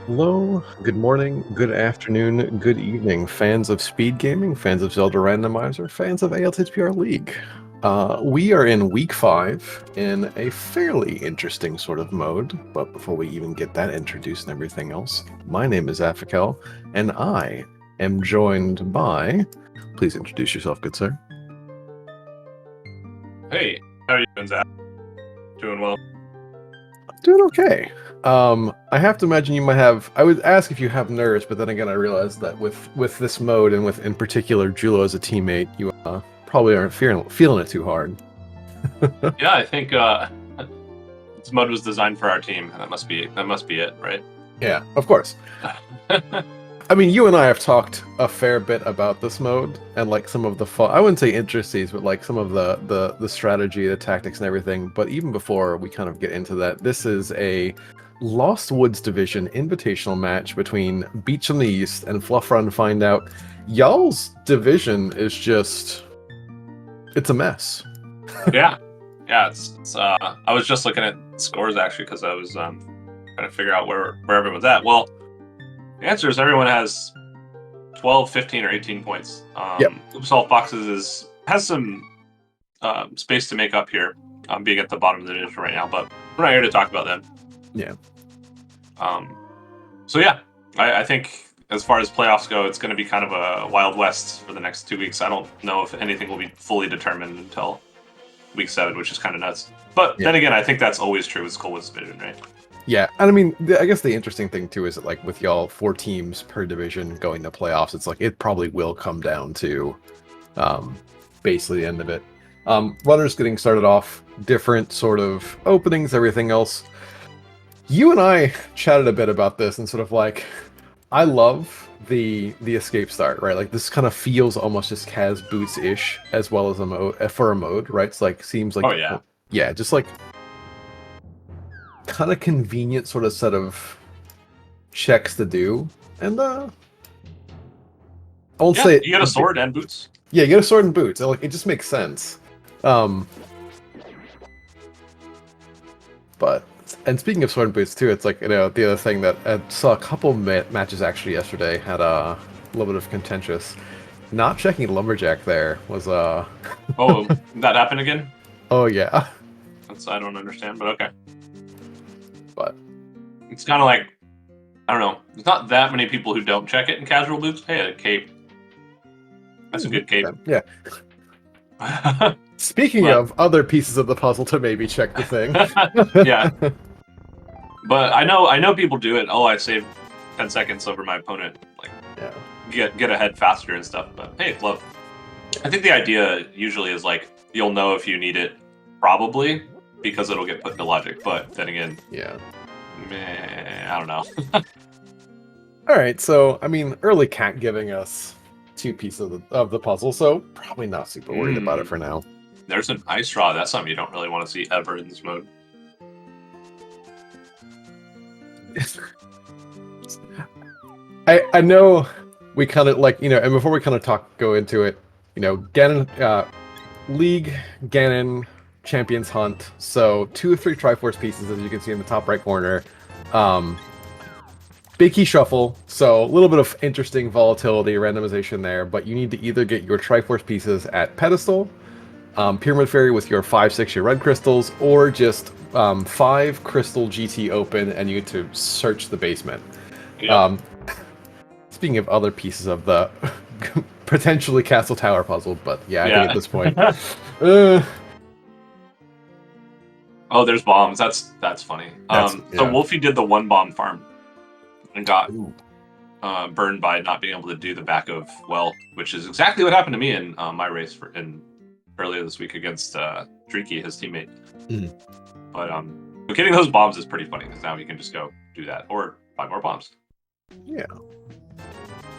Hello, good morning, good afternoon, good evening, fans of speed gaming, fans of Zelda Randomizer, fans of ALTTPR League. We are in week 5 in a fairly interesting sort of mode, but before we even get that introduced and everything else, my name is Afikel, and I am joined by... Please introduce yourself, good sir. Hey, how are you doing, Zach? Doing well. Doing okay. I have to imagine you might have... I would ask if you have nerves, but then again I realized that with this mode, and with in particular Julo as a teammate, you probably aren't feeling it too hard. Yeah, I think this mode was designed for our team, and that must be it, right? Yeah, of course. I mean, you and I have talked a fair bit about this mode, and like some of the fun, I wouldn't say intricacies, but like some of the strategy, the tactics and everything. But even before we kind of get into that, this is a Lost Woods Division invitational match between Beach in the East and Fluff Run Find Out. Y'all's division is just... it's a mess. Yeah. It's I was just looking at scores actually because I was trying to figure out where everyone's at. Well, the answer is everyone has 12, 15, or 18 points. Yep. Ubisoft Foxes has some space to make up here, being at the bottom of the division right now, but we're not here to talk about them. Yeah. So yeah, I think as far as playoffs go, it's going to be kind of a Wild West for the next 2 weeks. I don't know if anything will be fully determined until week 7, which is kind of nuts. But then again, I think that's always true with Skullwood's division, right? Yeah, and I mean, I guess the interesting thing too is that like with y'all 4 teams per division going to playoffs, it's like it probably will come down to basically the end of it. Runners getting started off, different sort of openings, everything else. You and I chatted a bit about this and sort of like, I love the escape start, right? Like this kind of feels almost just Kaz Boots-ish as well as a mode for a mode, right? It's like seems like yeah, just like kind of convenient sort of set of checks to do, and I won't say you get a sword and boots. Yeah, you get a sword and boots. Like it just makes sense. But and speaking of sword and boots too, it's like, you know, the other thing that I saw a couple matches actually yesterday had a little bit of contentious. Not checking lumberjack there was Oh, that happened again? Oh yeah. I don't understand, but okay. But it's kind of like, I don't know. There's not that many people who don't check it in casual boots. Hey, a cape. That's a good cape. Yeah. Speaking of other pieces of the puzzle to maybe check the thing. Yeah. But I know people do it. Oh, I saved 10 seconds over my opponent. Like, yeah, get ahead faster and stuff. But hey, Fluff. I think the idea usually is like you'll know if you need it, probably, because it'll get put into logic. But then again, yeah, I don't know. All right, so I mean, early cat giving us 2 pieces of the puzzle, so probably not super worried about it for now. There's an ice straw. That's something you don't really want to see ever in this mode. I know we kind of like, you know, and before we kind of go into it, you know, Ganon, League, Ganon, Champions Hunt, so 2 of 3 Triforce pieces, as you can see in the top right corner. Big key shuffle, so a little bit of interesting volatility, randomization there, but you need to either get your Triforce pieces at Pedestal, Pyramid Fairy with your 5-6 your red crystals, or just 5 crystal GT open, and you get to search the basement. Yep. Speaking of other pieces of the potentially Castle Tower puzzle, but yeah, I think at this point. Oh, there's bombs. That's funny. So Wolfie did the 1 bomb farm and got burned by not being able to do the back of well, which is exactly what happened to me in my race earlier this week against Dreaky, his teammate. But getting those bombs is pretty funny because now you can just go do that or buy more bombs. Yeah.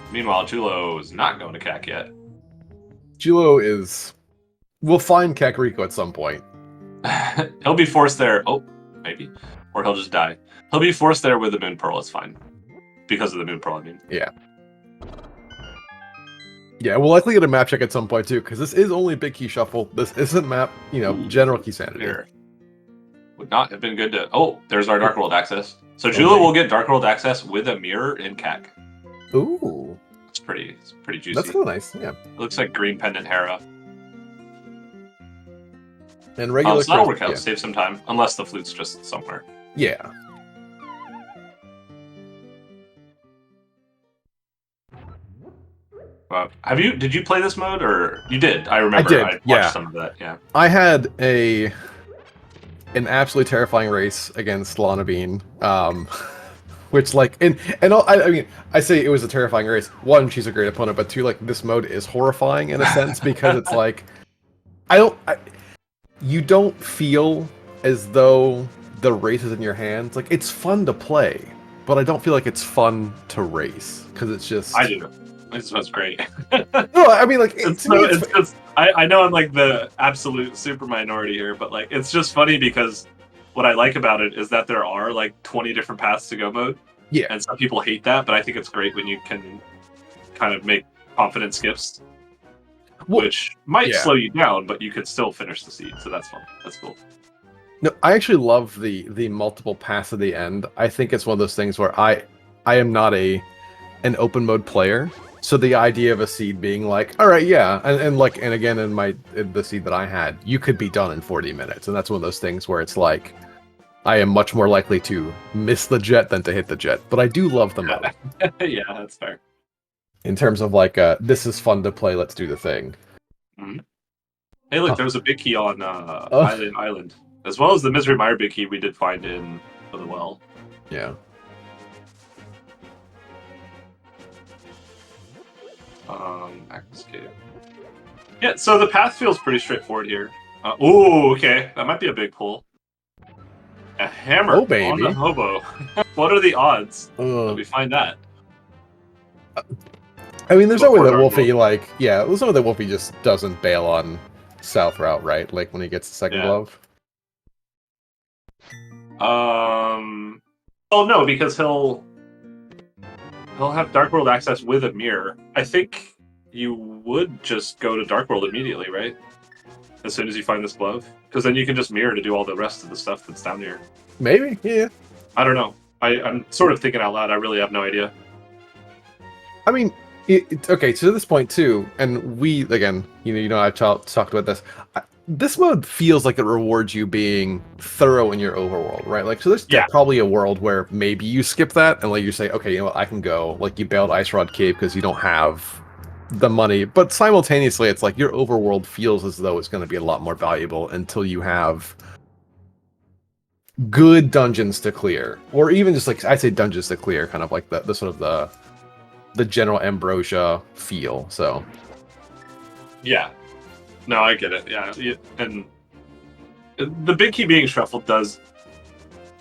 Meanwhile, Julo is not going to CAC yet. Julo is... we'll find Kakariko at some point. He'll be forced there. Oh, maybe. Or he'll just die. He'll be forced there with the Moon Pearl. It's fine. Because of the Moon Pearl, I mean. Yeah. Yeah, we'll likely get a map check at some point, too, because this is only Big Key Shuffle. This isn't map, you know, general key sanity. Would not have been good to... Oh, there's our Dark World access. So Jula will get Dark World access with a mirror in CAC. Ooh. It's pretty juicy. That's kind of nice, yeah. It looks like green pendant Hera. And regular. So that'll work out, save some time, unless the flute's just somewhere. Yeah. Did you play this mode, or you did? I remember. I watched some of that. Yeah. I had an absolutely terrifying race against Lana Bean, which like I mean I say it was a terrifying race. One, she's a great opponent, but two, like this mode is horrifying in a sense because it's like you don't feel as though the race is in your hands. Like it's fun to play, but I don't feel like it's fun to race because it's just. I do. This was great. No, I mean, like, it's just, I know I'm like the absolute super minority here, but like, it's just funny because what I like about it is that there are like 20 different paths to go mode. Yeah. And some people hate that, but I think it's great when you can kind of make confident skips, which might slow you down, but you could still finish the seed. So that's fun. That's cool. No, I actually love the multiple paths at the end. I think it's one of those things where I am not an open mode player. So the idea of a seed being like, all right, yeah, and again in the seed that I had, you could be done in 40 minutes, and that's one of those things where it's like, I am much more likely to miss the jet than to hit the jet, but I do love the mode. Yeah, that's fair. In terms of like, this is fun to play, let's do the thing. Mm-hmm. Hey, look, there was a big key on Island, as well as the Misery Mire big key we did find in the well. Yeah. Escape. Yeah, so the path feels pretty straightforward here. Ooh, okay, that might be a big pull. A hammer on the hobo. What are the odds that we find that? I mean, there's no way that Wolfie, there's no way that Wolfie just doesn't bail on South Route, right? Like when he gets the second glove. Oh no, because he'll have Dark World access with a mirror. I think you would just go to Dark World immediately, right? As soon as you find this glove. Because then you can just mirror to do all the rest of the stuff that's down here. Maybe, yeah. I don't know. I'm sort of thinking out loud. I really have no idea. I mean, okay, so to this point too, and we, again, I've talked about this. This mode feels like it rewards you being thorough in your overworld, right? Like, so there's probably a world where maybe you skip that and like you say, okay, you know what, I can go. Like you bailed Ice Rod Cave because you don't have the money, but simultaneously, it's like your overworld feels as though it's going to be a lot more valuable until you have good dungeons to clear, or even just like I'd say dungeons to clear, kind of like the sort of the general Ambrosia feel. So, yeah. No, I get it. Yeah, and the big key being shuffled does.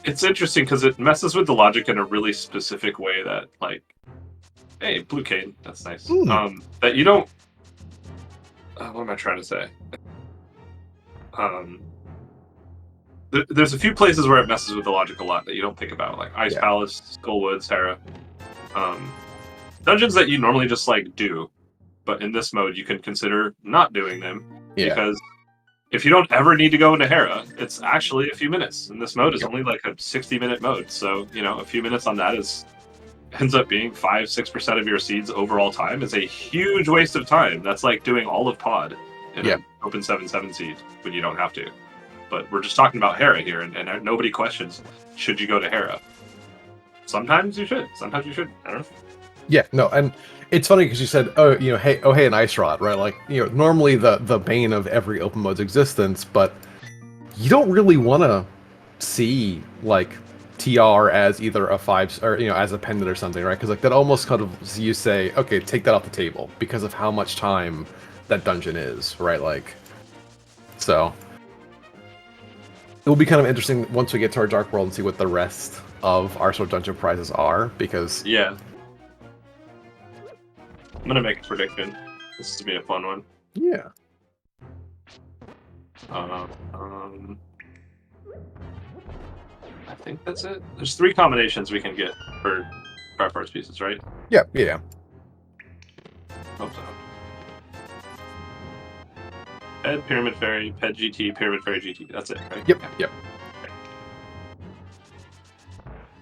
It's interesting because it messes with the logic in a really specific way that, like, hey, blue cane, that's nice. That you don't. What am I trying to say? There's a few places where it messes with the logic a lot that you don't think about, like Ice Palace, Skullwoods, Hera. Dungeons that you normally just like do. But in this mode, you can consider not doing them because if you don't ever need to go into Hera, it's actually a few minutes. And this mode is only like a 60-minute mode, so a few minutes on that ends up being 5-6% of your seed's overall time. It's a huge waste of time. That's like doing all of Pod in an open 7/7 seed when you don't have to. But we're just talking about Hera here, and nobody questions should you go to Hera. Sometimes you should. Sometimes you should. I don't know. Yeah, no, and it's funny because you said, hey, an Ice Rod, right? Like, normally the bane of every open mode's existence, but you don't really want to see, like, TR as either a 5, or, as a pendant or something, right? Because, like, that almost kind of, you say, okay, take that off the table because of how much time that dungeon is, right? Like, so it will be kind of interesting once we get to our Dark World and see what the rest of our sort of dungeon prizes are, because... Yeah. I'm gonna make a prediction. This is to be a fun one. Yeah. I think that's it. There's 3 combinations we can get for craft arts pieces, right? Yeah, yeah. Hope so. Ped, Pyramid Fairy, Ped GT, Pyramid Fairy GT. That's it, right? Yep, yep.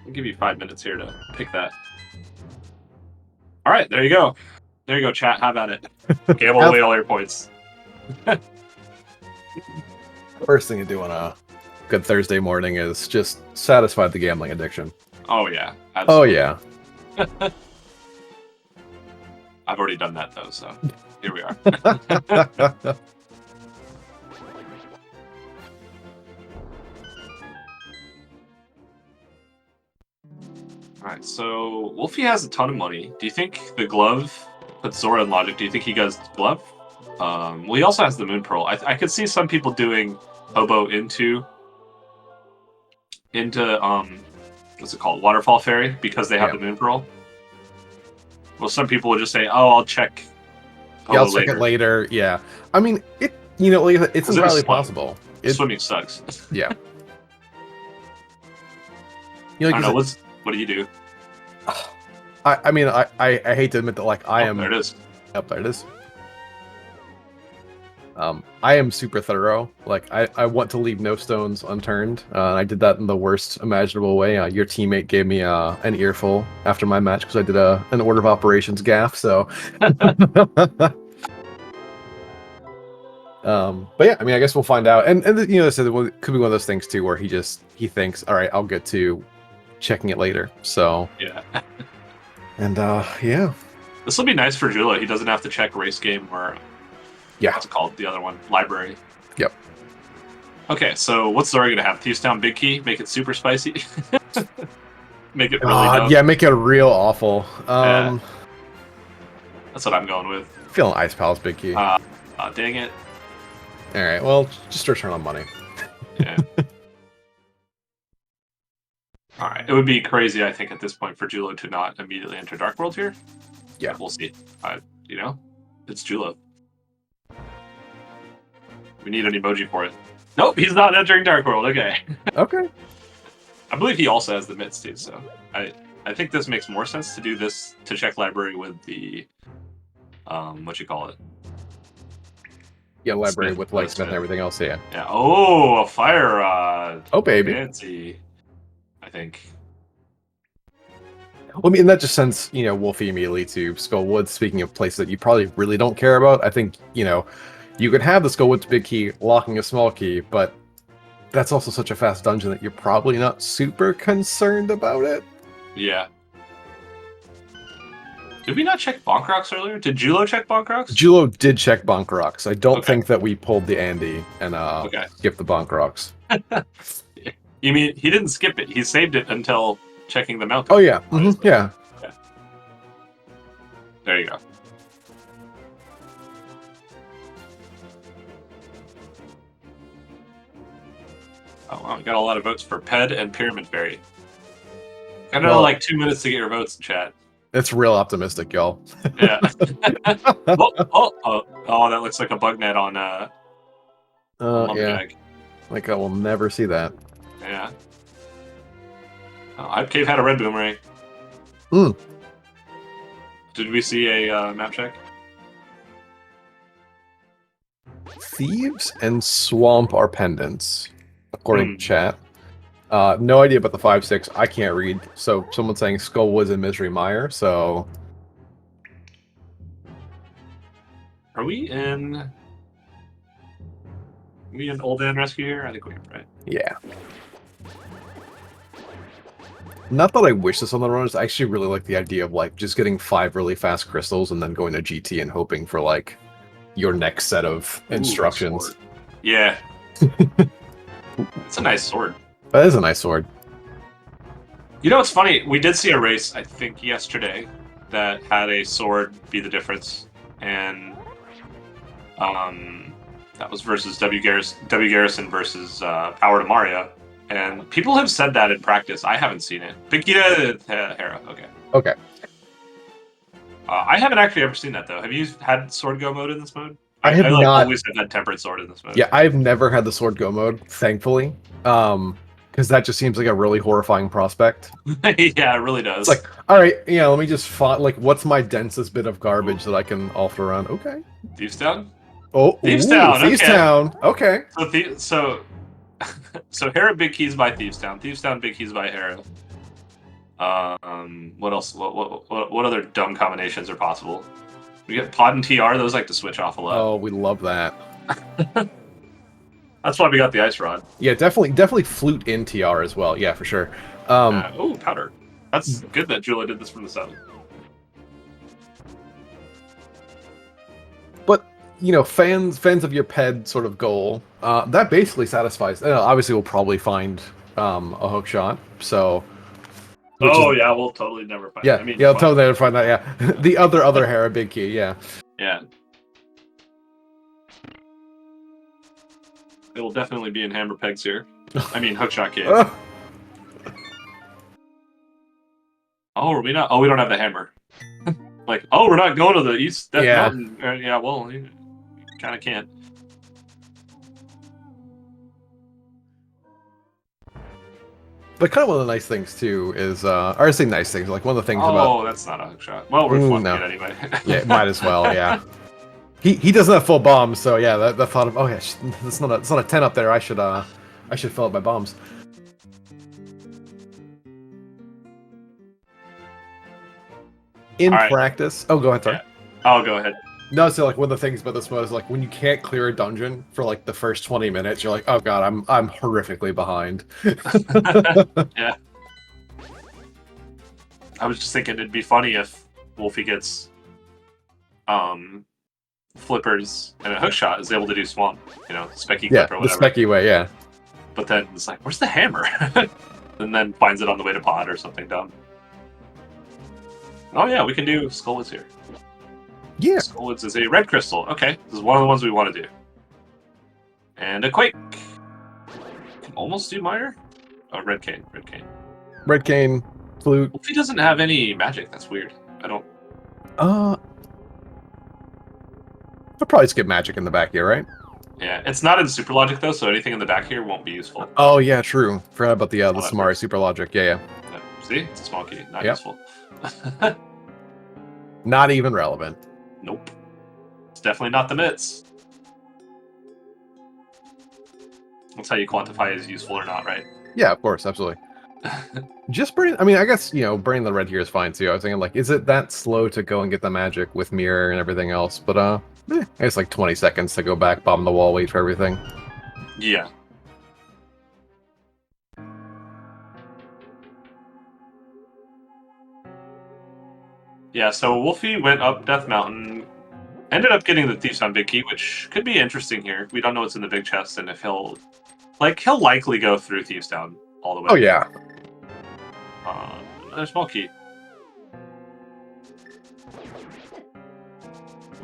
I'll give you 5 minutes here to pick that. All right, there you go. There you go, chat. How about it? Gamble away all your points. First thing to do on a good Thursday morning is just satisfy the gambling addiction. Oh, yeah. Absolutely. Oh, yeah. I've already done that, though, so here we are. Alright, so Wolfie has a ton of money. Do you think the glove puts Zora in logic? Do you think he goes glove? Well, he also has the Moon Pearl. I could see some people doing Hobo into what's it called? Waterfall Fairy, because they have the Moon Pearl. Well, some people would just say, "Oh, I'll check Hobo I'll check it later." Yeah. I mean, it's entirely possible. Swimming sucks. Yeah. I don't know, what do you do? I mean, I hate to admit that, like, I am... There it is. Yep, there it is. I am super thorough. Like, I want to leave no stones unturned. I did that in the worst imaginable way. Your teammate gave me an earful after my match because I did an order of operations gaffe, so... but yeah, I mean, I guess we'll find out. And so it could be one of those things, too, where he thinks, all right, I'll get to checking it later. So... Yeah. And, yeah. This will be nice for Jula. He doesn't have to check race game or... Yeah. What's it called? The other one. Library. Yep. Okay, so what's Zora going to have? Thieves Down Big Key? Make it super spicy? Make it really dumb? Yeah, make it real awful. Yeah. That's what I'm going with. Feeling Ice Palace Big Key. Dang it. Alright, well, just return on money. Yeah. Alright, it would be crazy, I think, at this point for Julo to not immediately enter Dark World here. Yeah. We'll see. It's Julo. We need an emoji for it. Nope, he's not entering Dark World. Okay. Okay. I believe he also has the mitts too, so I think this makes more sense to do this to check library with the what you call it? Yeah, library with like Smith and everything else. Yeah. Yeah. Oh, a fire rod. Oh, baby. Fancy. I think. Well, I mean, that just sends Wolfie immediately to Skullwoods. Speaking of places that you probably really don't care about, I think you could have the Skullwoods big key locking a small key, but that's also such a fast dungeon that you're probably not super concerned about it. Yeah. Did we not check Bonk Rocks earlier? Did Julo check Bonk Rocks? Julo did check Bonk Rocks. I don't think that we pulled the Andy and skipped the Bonk Rocks. You mean he didn't skip it? He saved it until checking the mountain. Oh, yeah. Mm-hmm. Yeah. There you go. Oh, wow. We got a lot of votes for Ped and Pyramid Fairy. I know, like 2 minutes to get your votes in chat. It's real optimistic, y'all. Yeah. Oh, that looks like a bug net on yeah. Lumberjack. Like, I will never see that. Yeah. Oh, Cave had a red boomerang. Did we see a map check? Thieves and Swamp are pendants, according to chat. No idea about the 5-6. I can't read. So someone's saying Skullwoods and Misery Mire. So are we in Old Man Rescue here? I think we are, right? Yeah. Not that I wish this on the runners. I actually really like the idea of like just getting 5 really fast crystals and then going to GT and hoping for like your next set of instructions. Yeah. It's a nice sword. That is a nice sword. You know, it's funny. We did see a race, I think, yesterday that had a sword be the difference, and that was versus W Garrison versus Power to Maria. And people have said that in practice. I haven't seen it. Bigita Hera. Okay. Okay. I haven't actually ever seen that though. Have you had sword go mode in this mode? I have not. Always have had temperate sword in this mode. Yeah, I've never had the sword go mode, thankfully. Because that just seems like a really horrifying prospect. Yeah, it really does. It's like, all right, let me just like, what's my densest bit of garbage that I can alter around? Okay. Thieves Town? Oh, Thieves Town. Thieves Town. Okay. So Hera Big Keys by Thieves Town. Thieves Town Big Keys by Hera. What else? What other dumb combinations are possible? We get pod and TR. Those like to switch off a lot. Oh, we love that. That's why we got the ice rod. Yeah, definitely flute in TR as well. Yeah, for sure. Oh, powder. That's good that Julia did this from the 7. But you know, fans of your PED sort of goal, that basically satisfies. Obviously, we'll probably find a hook shot. So. Yeah, we'll totally never find. Yeah, I'll totally never find that. Yeah, the other hair, a big key. Yeah. Yeah. It will definitely be in hammer pegs here. I mean, hookshot key. Oh, are we not? Oh, we don't have the hammer. Like, oh, we're not going to the East Death Mountain. Yeah, well, you kind of can't. But kind of one of the nice things too is, or I say nice things, like one of the things about. Oh, that's not a hookshot. Well, we're fluffing it anyway. Yeah, might as well. Yeah. He doesn't have full bombs, so yeah, the thought of it's not a 10 up there. I should fill up my bombs. In practice, oh, go ahead, sorry. Yeah. Oh, go ahead. No, so like one of the things about this mode is like when you can't clear a dungeon for like the first 20 minutes, you're like, oh god, I'm horrifically behind. Yeah. I was just thinking it'd be funny if Wolfie gets flippers and a hookshot is able to do swamp, specky clip or whatever. The specky way, yeah. But then it's like, where's the hammer? And then finds it on the way to pod or something dumb. Oh yeah, we can do Skullwoods here. Yeah. Skullwoods is a red crystal. Okay, this is one of the ones we want to do. And a quake. Can almost do mire. Oh, red cane. Red cane, flute. Wolfie doesn't have any magic. That's weird. I don't. I'll probably skip magic in the back here, right? Yeah, it's not in super logic though, so anything in the back here won't be useful. Oh yeah, true. Forgot about the Samari super logic. Yeah. See, it's a small key, not useful. Not even relevant. Nope. It's definitely not the mitts. That's how you quantify as useful or not, right? Yeah, of course, absolutely. Just burning. I mean, I guess burning the red here is fine too. I was thinking like, is it that slow to go and get the magic with mirror and everything else? But I guess like 20 seconds to go back, bomb the wall, wait for everything. Yeah. Yeah, so Wolfie went up Death Mountain, ended up getting the Thief's on Big Key, which could be interesting here. We don't know what's in the big chest, and if he'll likely go through Thieves Town all the way. Oh yeah. Another small key.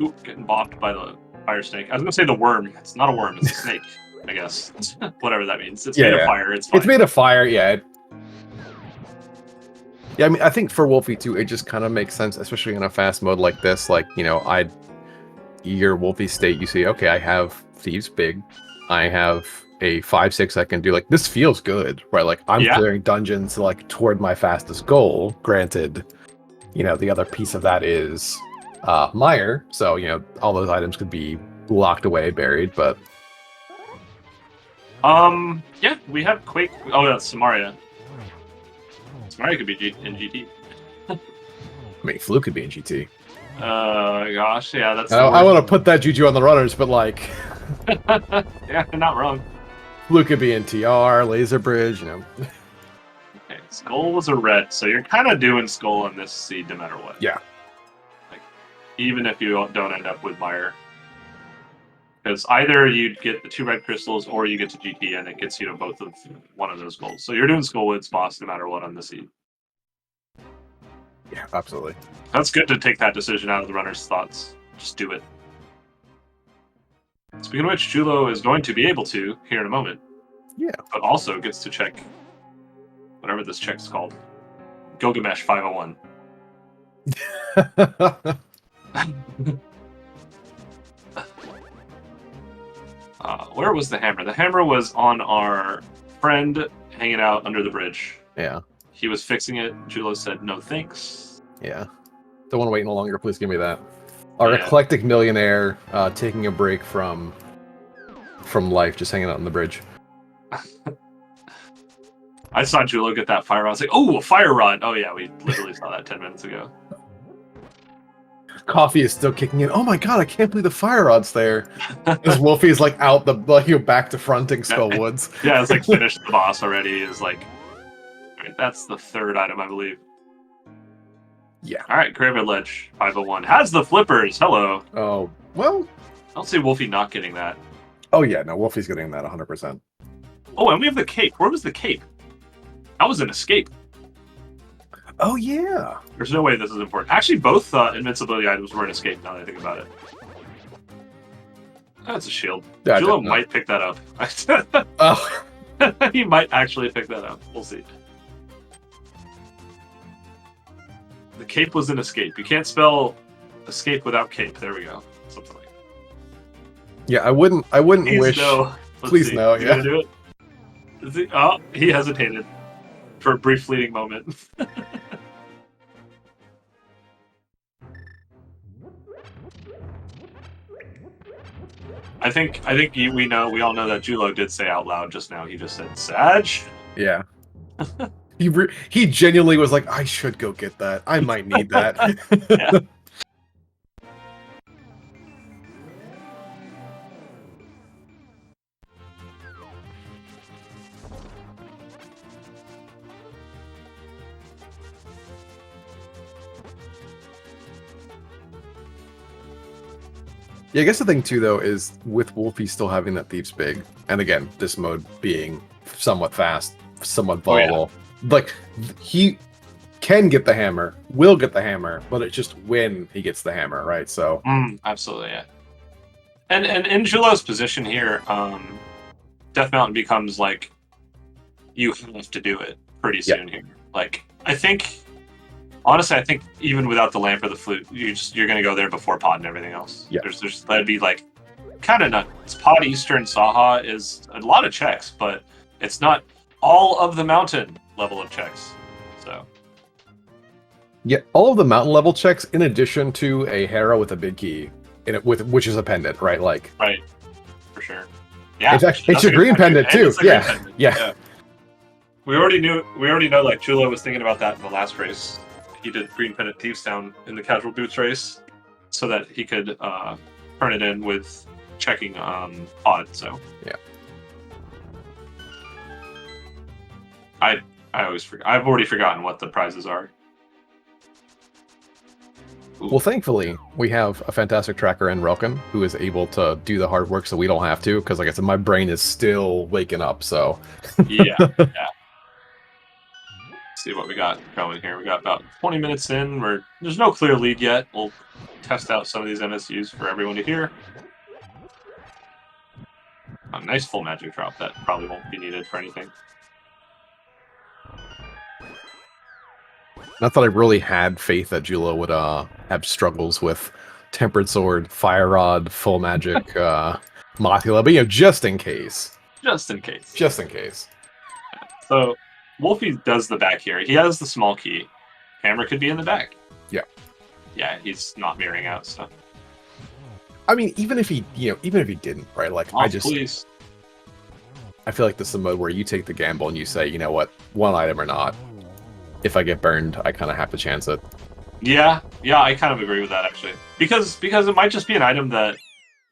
Ooh, getting bopped by the fire snake. I was gonna say the worm. It's not a worm. It's a snake. I guess. Whatever that means. It's made of fire. It's fine. It's made of fire. Yeah. Yeah, I mean, I think for Wolfie too, it just kind of makes sense, especially in a fast mode like this. Like, your Wolfie state, you see, okay, I have Thieves Big, I have a 5/6 I can do. Like, this feels good, right? Like, I'm clearing dungeons like toward my fastest goal. Granted, the other piece of that is mire, so all those items could be locked away, buried, but yeah, we have Quake. Oh, that's Samaria. Samaria could be in GT. I mean, Fluke could be in GT. Gosh, yeah, that's. I want to put that juju on the runners, but like. Yeah, you're not wrong. Fluke could be in TR, Laser Bridge, Okay, Skull was a red, so you're kind of doing Skull on this seed no matter what. Yeah. Like, even if you don't end up with Mire. Because either you get the 2 red crystals or you get to GT and it gets you to both of one of those goals. So you're doing Skullwoods boss no matter what on the seed. Yeah, absolutely. That's good to take that decision out of the runner's thoughts. Just do it. Speaking of which, Julo is going to be able to here in a moment. Yeah. But also gets to check whatever this check's called. Gilgamesh 501. Where was the hammer? The hammer was on our friend hanging out under the bridge. Yeah. He was fixing it. Julo said, no thanks. Yeah. Don't want to wait no longer. Please give me that. Our eclectic millionaire taking a break from life, just hanging out on the bridge. I saw Julo get that fire rod. I was like, oh, a fire rod. Oh, yeah, we literally saw that 10 minutes ago. Coffee is still kicking in. Oh my god, I can't believe the fire rod's there. As Wolfie's like out the back to fronting Skull Woods. Yeah, it's like finished the boss already. Is like, right, that's the third item, I believe. Yeah. All right, Graveyard Ledge 501 has the flippers. Hello. Oh well. I don't see Wolfie not getting that. Oh yeah, no, Wolfie's getting that 100%. Oh, and we have the cape. Where was the cape? That was an escape. Oh yeah. There's no way this is important. Actually, both invincibility items were an escape. Now that I think about it. That's a shield. Yeah, Julo might pick that up. Oh. He might actually pick that up. We'll see. The cape was an escape. You can't spell escape without cape. There we go. Something like that. Yeah, I wouldn't Please wish. No. Please see. no. You Yeah. gonna do it? Is he? Oh, he hesitated for a brief fleeting moment. I think we all know that Julo did say out loud just now. He just said Sag. Yeah. He genuinely was like, I should go get that. I might need that. Yeah. Yeah, I guess the thing too, though, is with Wolfie still having that Thief's Big, and again, this mode being somewhat fast, somewhat volatile, like, he can get the hammer, will get the hammer, but it's just when he gets the hammer, right? So absolutely, yeah. And in Julo's position here, Death Mountain becomes like you have to do it pretty soon here. Like, honestly, I think even without the lamp or the flute, you're gonna go there before Pod and everything else. Yeah. That'd be like kind of nuts. Pod, Eastern, Saha is a lot of checks, but it's not all of the mountain level of checks. So yeah, all of the mountain level checks, in addition to a Hera with a big key in it, which is a pendant, right? Like, right, for sure. Yeah, it's a green pendant too. Yeah. We already know. Like, Julo was thinking about that in the last race. He did Green Pendant Thieves Town in the Casual Boots race, so that he could turn it in with checking Pod. So yeah. I always forget. I've already forgotten what the prizes are. Ooh. Well, thankfully, we have a fantastic tracker in Relkin who is able to do the hard work so we don't have to, because like I said, my brain is still waking up, so... yeah. Let's see what we got going here. We got about 20 minutes in. There's no clear lead yet. We'll test out some of these MSUs for everyone to hear. A nice full magic drop that probably won't be needed for anything. Not that I really had faith that Julo would have struggles with Tempered Sword, Fire Rod, Full Magic, Mothula, but just in case. Just in case. Just in case. So, Wolfie does the back here. He has the small key. Hammer could be in the back. Yeah. Yeah, he's not mirroring out stuff. I mean, even if he didn't, right? Like, please. I feel like this is a mode where you take the gamble and you say, you know what, one item or not. If I get burned, I kind of have to chance it. Yeah, I kind of agree with that, actually. Because it might just be an item that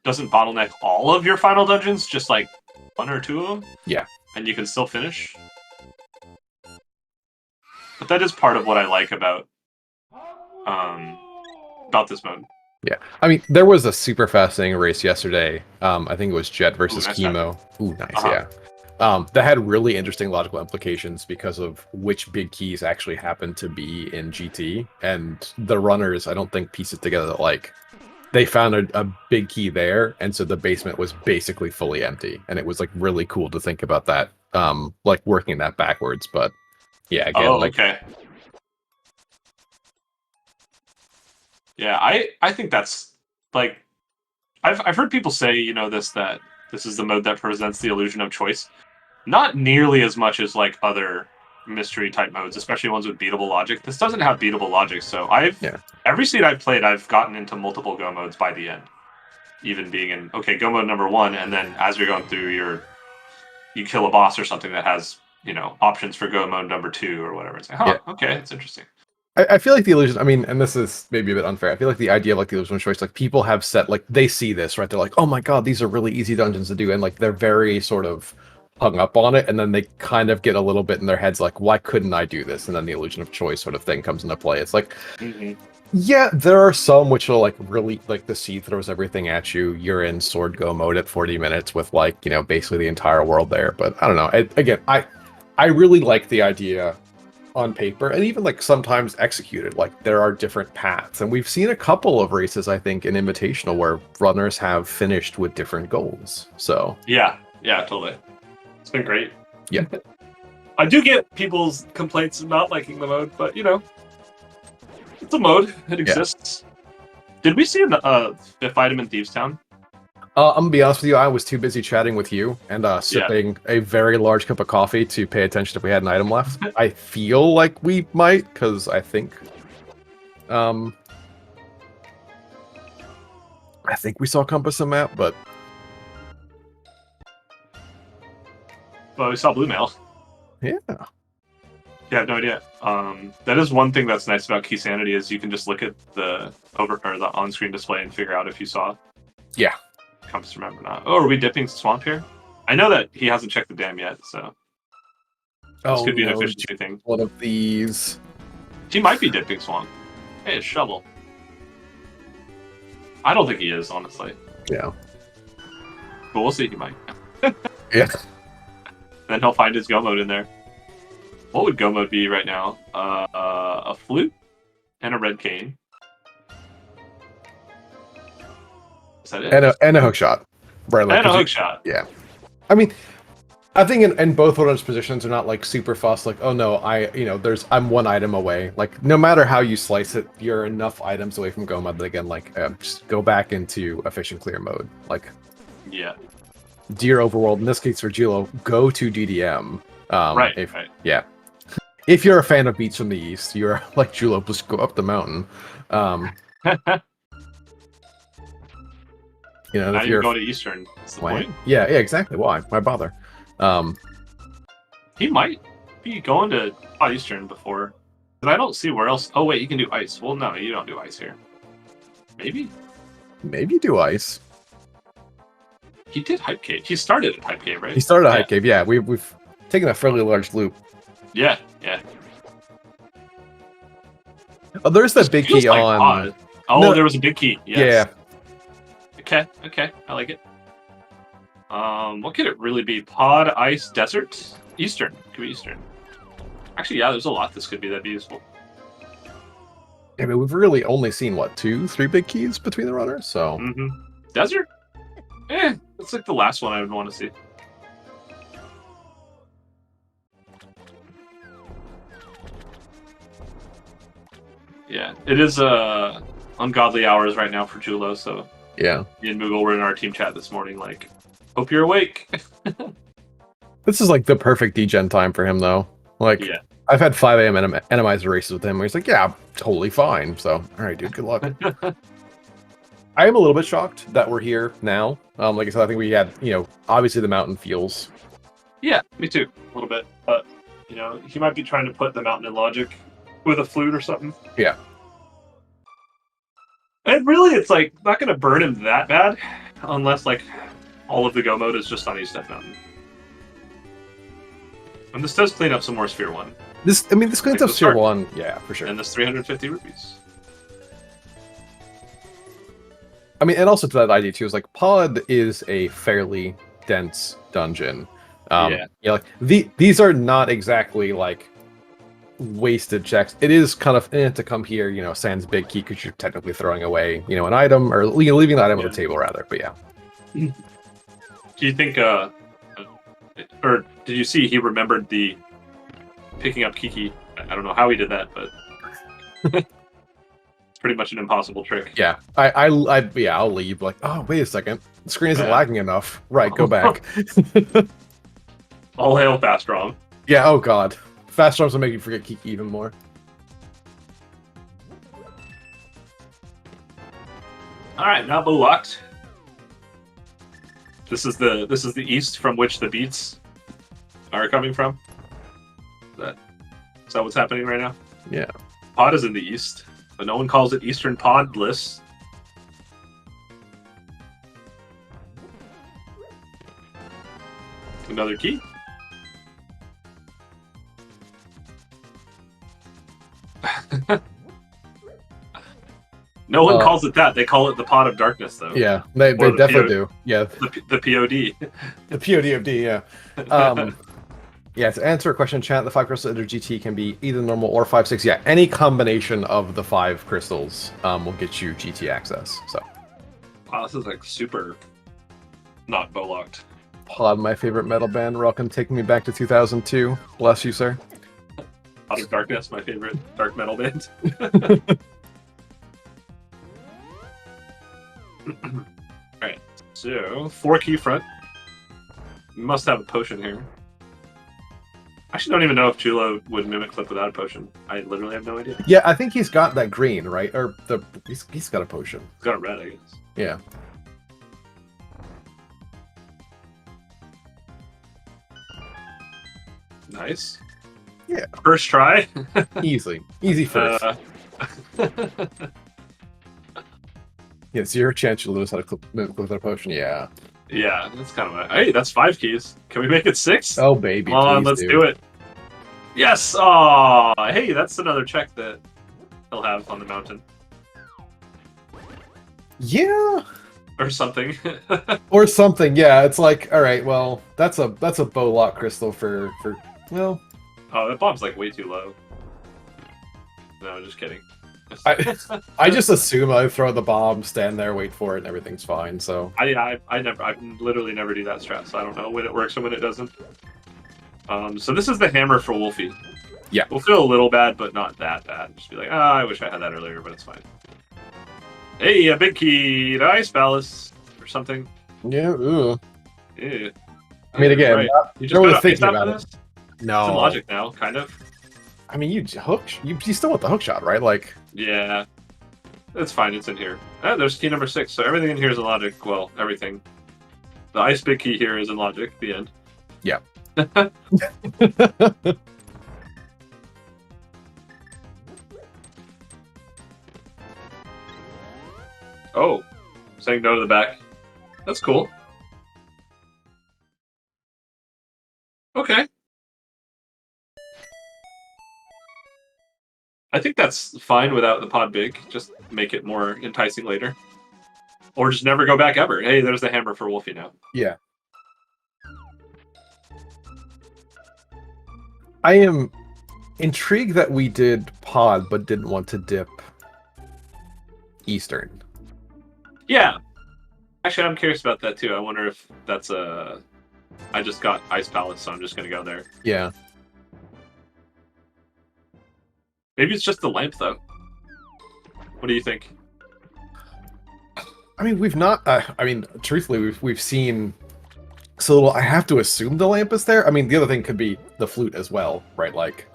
doesn't bottleneck all of your final dungeons, just like one or two of them. Yeah. And you can still finish. But that is part of what I like about this mode. Yeah. I mean, there was a super fascinating race yesterday. I think it was Jet versus Chemo. Ooh, nice, yeah. That had really interesting logical implications because of which big keys actually happened to be in GT. And the runners, I don't think, piece it together that, like, they found a big key there, and so the basement was basically fully empty. And it was, like, really cool to think about that, like, working that backwards. But, yeah, again, okay. Yeah, I think that's, like, I've heard people say, that this is the mode that presents the illusion of choice. Not nearly as much as, like, other mystery type modes, especially ones with beatable logic. This doesn't have beatable logic, so every seed I've played, I've gotten into multiple go modes by the end. Even being in, go mode number 1, and then as you're going through you kill a boss or something that has options for go mode number 2 or whatever. It's like, okay, it's interesting. I feel like the illusion, I mean, and this is maybe a bit unfair, I feel like the idea of like the illusion of choice, like people have set, like they see this, right? They're like, oh my god, these are really easy dungeons to do, and like they're very sort of hung up on it, and then they kind of get a little bit in their heads like, why couldn't I do this? And then the illusion of choice sort of thing comes into play. It's like, yeah, there are some which will like really, like the sea throws everything at you, you're in sword go mode at 40 minutes with like, basically the entire world there. But I don't know, I really like the idea on paper, and even like sometimes executed, like there are different paths, and we've seen a couple of races, I think, in Invitational where runners have finished with different goals. So yeah, totally, it's been great. Yeah. I do get people's complaints about liking the mode, but it's a mode, it exists. Did we see a fifth item in Thieves Town? I'm gonna be honest with you, I was too busy chatting with you and sipping a very large cup of coffee to pay attention if we had an item left. I feel like we might, because I think we saw compass and map, but well, we saw blue mail. Yeah, I have no idea. That is one thing that's nice about Key Sanity, is you can just look at the the on-screen display and figure out if you saw. Yeah. Compass or map or not. Oh, are we dipping Swamp here? I know that he hasn't checked the dam yet, so this could be an efficiency thing. One of these. He might be dipping Swamp. Hey, a shovel. I don't think he is, honestly. Yeah. But we'll see. He might. Yeah. Then he'll find his go mode in there. What would go mode be right now? A flute and a red cane. Is that it? And a hook shot. Right, like, and a hook shot. Yeah. I mean, I think in both of those positions are not like super fussed, like, oh no, I'm one item away. Like, no matter how you slice it, you're enough items away from go mode that, again, like, just go back into efficient clear mode. Like, yeah. Dear Overworld, in this case for Julo, go to DDM. Right. Yeah. If you're a fan of Beats from the East, you're like Julo, just go up the mountain. Now if you're going to Eastern, that's the point. Yeah, exactly. Why bother? He might be going to Eastern before, but I don't see where else. Oh wait, you can do ice. Well, no, you don't do ice here. Maybe do ice. He did Hype Cave. He started at Hype Cave, right? He started at Hype Cave. Yeah, we've taken a fairly large loop. Yeah. Oh, there's that big key like on. Odd. Oh, no, there was a big key. Yes. Yeah. Okay, I like it. What could it really be? Pod, ice, desert, Eastern. Could be Eastern. Actually, yeah, there's a lot this could be that'd be useful. I mean, we've really only seen what 2-3 big keys between the runners, so. Desert. That's like the last one I would want to see. Yeah, it is ungodly hours right now for Julo, so yeah. Me and Moogle were in our team chat this morning, like, hope you're awake. This is like the perfect degen time for him, though. Like, I've had 5 a.m. Randomizer races with him, where he's like, yeah, totally fine. So, all right, dude, good luck. I am a little bit shocked that we're here now. Like I said, I think we had, obviously the mountain feels. Yeah, me too, a little bit. But, he might be trying to put the mountain in logic with a flute or something. Yeah. And really, it's like not going to burn him that bad, unless like all of the go mode is just on East Death Mountain. And this does clean up some more Sphere 1. This cleans up Sphere 1, yeah, for sure. And this 350 rupees. I mean, and also to that idea too, is like Pod is a fairly dense dungeon. Like these are not exactly like wasted checks. It is kind of to come here, sans big key because you're technically throwing away, an item or leaving an item on the table rather. But yeah. Do you think, or did you see he remembered the picking up Kiki? I don't know how he did that, but it's pretty much an impossible trick. Yeah, I'll leave. Like, oh, wait a second, the screen isn't lagging enough. Right, go back. All hail Fast Strong. Yeah. Oh God. Fast Storms will make you forget Kiki even more. All right, now blue locked. This is the east from which the beats are coming from. Is that what's happening right now? Yeah. Pod is in the east, but no one calls it Eastern Podless. Another key. No one calls it that. They call it the Pot of Darkness, though. Yeah, they definitely do. Yeah. The POD. The POD of D, yeah. Yeah, to answer a question in chat, the 5 crystals under GT can be either normal or 5/6. Yeah, any combination of the 5 crystals will get you GT access. So. Wow, this is like super not bow-locked. Pod, my favorite metal band. Welcome, taking me back to 2002. Bless you, sir. Pot of Darkness, my favorite dark metal band. Alright, so 4 key front. We must have a potion here. I actually don't even know if Chulo would mimic Flip without a potion. I literally have no idea. Yeah, I think he's got that green, right? Or he's got a potion. He's got a red, I guess. Yeah. Nice. Yeah. First try. Easy first. Yeah, 0 chance you'll lose how to mimic with a potion. Yeah. Yeah, that's kind of hey, that's 5 keys. Can we make it 6? Oh baby, come on, let's do it. Yes. Oh, hey, that's another check that he'll have on the mountain. Yeah. Or something. Or something. Yeah, it's like, all right, well, that's a bow lock crystal for well. Oh, that bomb's like way too low. No, just kidding. I just assume I throw the bomb, stand there, wait for it, and everything's fine. So I literally never do that strat, so I don't know when it works and when it doesn't. So this is the hammer for Wolfie. Yeah, we'll feel a little bad, but not that bad. Just be like, I wish I had that earlier, but it's fine. Hey, a big key to Ice Palace or something. Yeah. Ooh. Yeah. I mean, again, right. You just really got thinking about it. No. It's in logic now, kind of. I mean, you still want the hook shot, right? Like. Yeah. It's fine. It's in here. Ah, there's key number 6. So everything in here is in logic. Well, everything. The ice big key here is in logic. The end. Yeah. Oh, saying no to the back. That's cool. Okay. I think that's fine without the pod big. Just make it more enticing later. Or just never go back ever. Hey, there's the hammer for Wolfie now. Yeah. I am intrigued that we did pod but didn't want to dip Eastern. Yeah. Actually, I'm curious about that too. I wonder if that's a... I just got Ice Palace, so I'm just going to go there. Yeah. Maybe it's just the lamp, though. What do you think? I mean, we've not... I mean, truthfully, we've seen... So I have to assume the lamp is there. I mean, the other thing could be the flute as well, right? Like...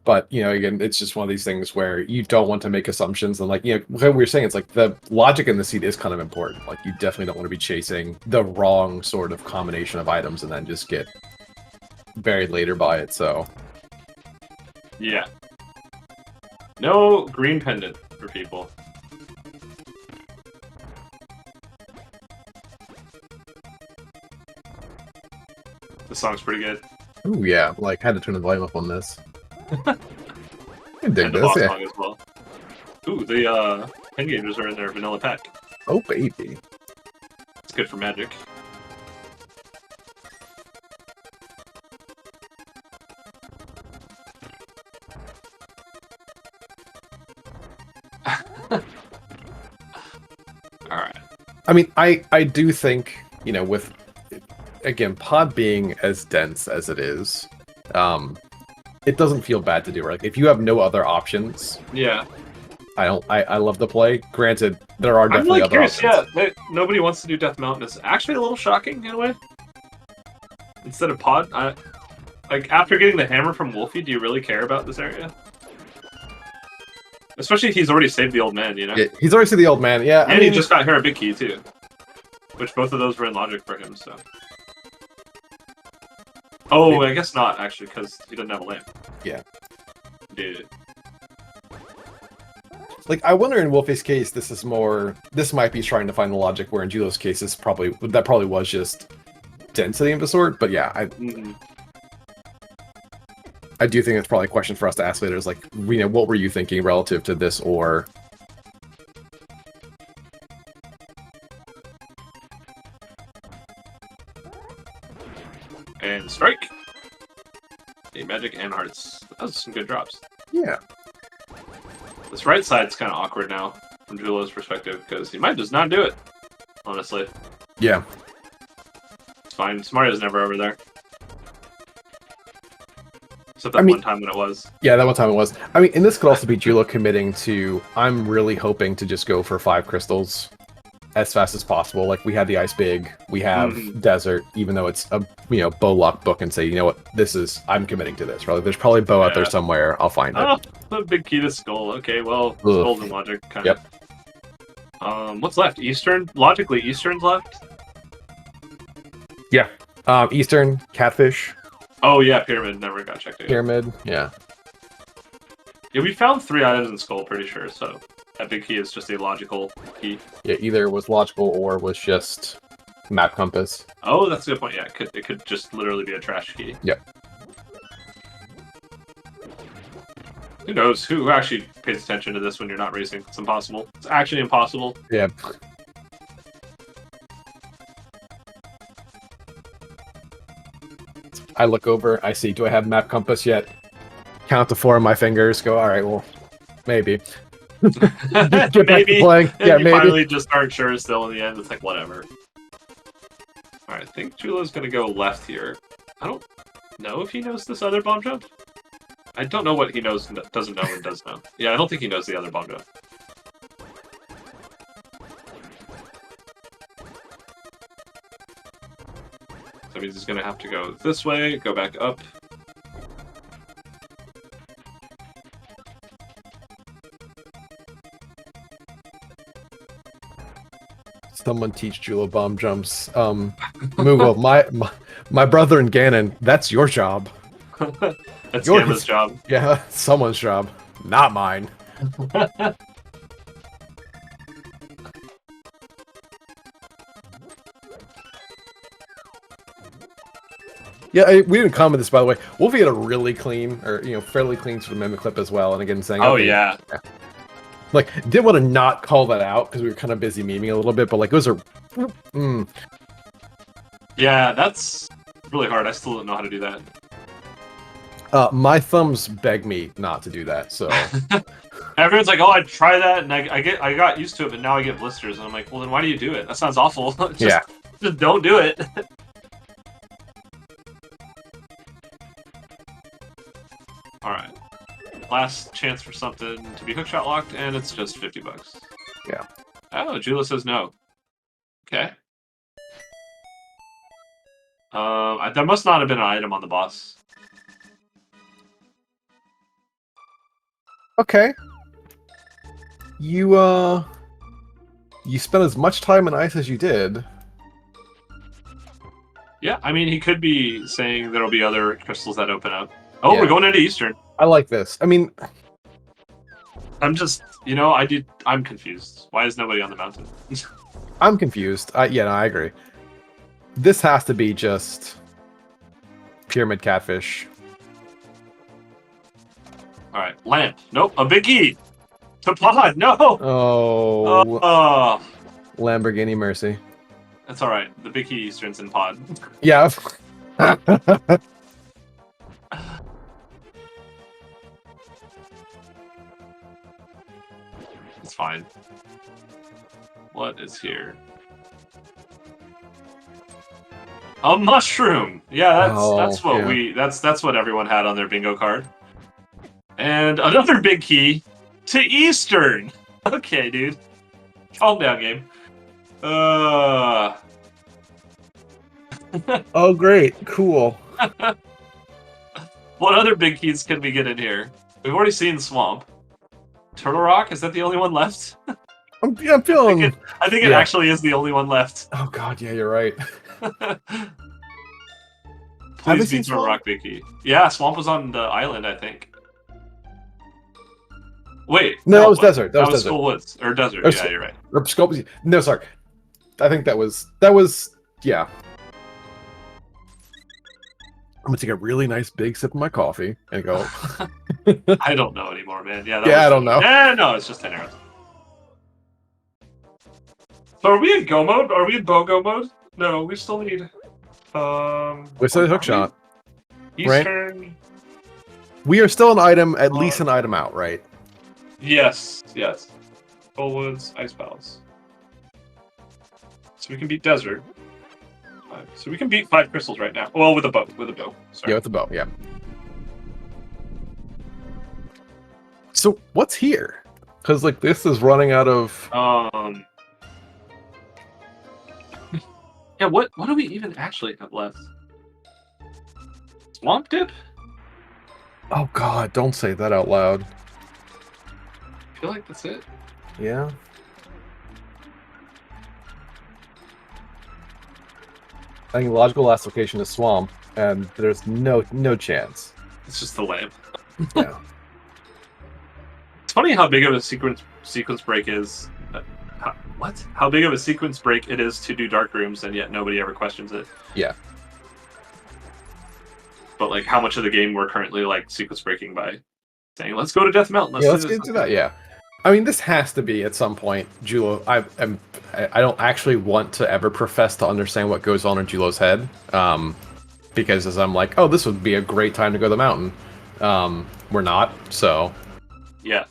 But, you know, again, it's just one of these things where you don't want to make assumptions. And, like, you know, what we were saying, it's like the logic in the seed is kind of important. Like, you definitely don't want to be chasing the wrong sort of combination of items and then just get buried later by it, so... Yeah. No green pendant for people. The song's pretty good. Ooh, yeah. Like, had to turn the volume up on this. I dig and the this, boss yeah. song as well. Ooh, the pen gauges are in their vanilla pack. Oh, baby. It's good for magic. Alright. I mean, I do think, you know, with, again, pod being as dense as it is, it doesn't feel bad to do. Like, if you have no other options, yeah, I love the play. Granted, there are definitely other options. Yeah, nobody wants to do Death Mountain. It's actually a little shocking in a way. Instead of pod, like after getting the hammer from Wolfie, do you really care about this area? Especially if he's already saved the old man, you know? Yeah, he's already saved the old man, yeah. And I mean, he just got here a big key, too. Which both of those were in logic for him, so... Oh, I guess not, actually, because he doesn't have a lamp. Yeah. Dude. Like, I wonder in Wolfie's case, this might be trying to find the logic, where in Julo's case, that probably was just density of a sort, but yeah, I do think it's probably a question for us to ask later, is like, what were you thinking relative to this, or... And strike! A magic and hearts. That was some good drops. Yeah. This right side's kind of awkward now, from Julo's perspective, because he might just not do it, honestly. Yeah. It's fine. Mario's never over there. Except that one time when it was. Yeah, that one time it was. I mean, and this could also be Julo committing to, I'm really hoping to just go for 5 crystals as fast as possible. Like, we had the Ice Big, we have Desert, even though it's a, bow lock book, and say, you know what, I'm coming to this. There's probably bow out there somewhere, I'll find it. The big key to Skull. Okay, well, Skull's in logic, kind of. Yep. What's left? Eastern? Logically, Eastern's left? Yeah. Eastern, Catfish. Oh, yeah, Pyramid never got checked out. Pyramid, yeah. Yeah, we found 3 items in Skull, pretty sure, so that big key is just a logical key. Yeah, either was logical or was just map compass. Oh, that's a good point, yeah. It could just literally be a trash key. Yep. Who knows? Who actually pays attention to this when you're not racing? It's impossible. It's actually impossible. Yeah. I look over, I see, do I have map compass yet? Count to 4 on my fingers, go, alright, well, maybe. Get back to playing. Yeah, maybe. Finally just aren't sure still in the end. It's like, whatever. Alright, I think Julo's gonna go left here. I don't know if he knows this other bomb jump. I don't know what he knows and doesn't know and does know. Yeah, I don't think he knows the other bomb jump. So that means he's gonna have to go this way, go back up. Someone teach Julo bomb jumps. Mugo, my brother and Ganon, that's your job. That's Gamma's job. Yeah, someone's job. Not mine. Yeah, we didn't comment this, by the way. Wolfie had a really clean, or fairly clean sort of mimic clip as well, and again saying, "Oh yeah." Like, didn't want to not call that out because we were kind of busy memeing a little bit, but like it was a. Yeah, that's really hard. I still don't know how to do that. My thumbs beg me not to do that, so. Everyone's like, "Oh, I'd try that," and I got used to it, but now I get blisters, and I'm like, "Well, then why do you do it? That sounds awful. Just don't do it." All right, last chance for something to be hookshot locked, and it's just $50. Yeah. Oh, Julo says no. Okay. There must not have been an item on the boss. Okay. You spent as much time in ice as you did. Yeah, I mean, he could be saying there'll be other crystals that open up. Oh, we're going into Eastern. I like this. I mean, I'm just, I'm confused. Why is nobody on the mountain? I'm confused. Yeah, no, I agree. This has to be just Pyramid Catfish. All right, lamp. Nope, a big key. To pod. No. Oh. Lamborghini Mercy. That's all right. The big key Eastern's in pod. Yeah. It's fine. What is here? A mushroom. Yeah, that's what everyone had on their bingo card. And another big key to Eastern. Okay, dude. Calm down, game. Oh, great. Cool. What other big keys can we get in here? We've already seen Swamp. Turtle Rock? Is that the only one left? I'm feeling... I think it actually is the only one left. Oh god, yeah, you're right. Please be from Rock Vicky. Yeah, Swamp was on the island, I think. Wait. No, that was desert. That was desert. Skull Woods. Or desert, yeah, you're right. Or Skull... No, sorry. I think that was... Yeah. I'm gonna take a really nice big sip of my coffee and go... I don't know anymore, man. Yeah, I don't know. No, it's just 10 arrows. So are we in go mode? Are we in BOGO mode? No, we still need... we still need hook shot. Eastern... Right? We are still an item, at least an item out, right? Yes. Skull Woods, Ice Palace. So we can beat Desert. So we can beat 5 crystals right now. Well, with a bow. Sorry. Yeah, with the bow, yeah. So, what's here? Because, like, this is running out of... Yeah, what do we even actually have left? Swamp Dip? Oh, God, don't say that out loud. I feel like that's it. Yeah. I think logical last location is Swamp, and there's no chance. It's just the lamp. Yeah. It's funny how big of a sequence break is. How big of a sequence break it is to do dark rooms, and yet nobody ever questions it. Yeah. But like, how much of the game we're currently like sequence breaking by saying, "Let's go to Death Mountain." Let's get into that. Yeah. I mean, this has to be at some point, Julo. I don't actually want to ever profess to understand what goes on in Julo's head, because as I'm like, oh, this would be a great time to go to the mountain. We're not, so. Yeah.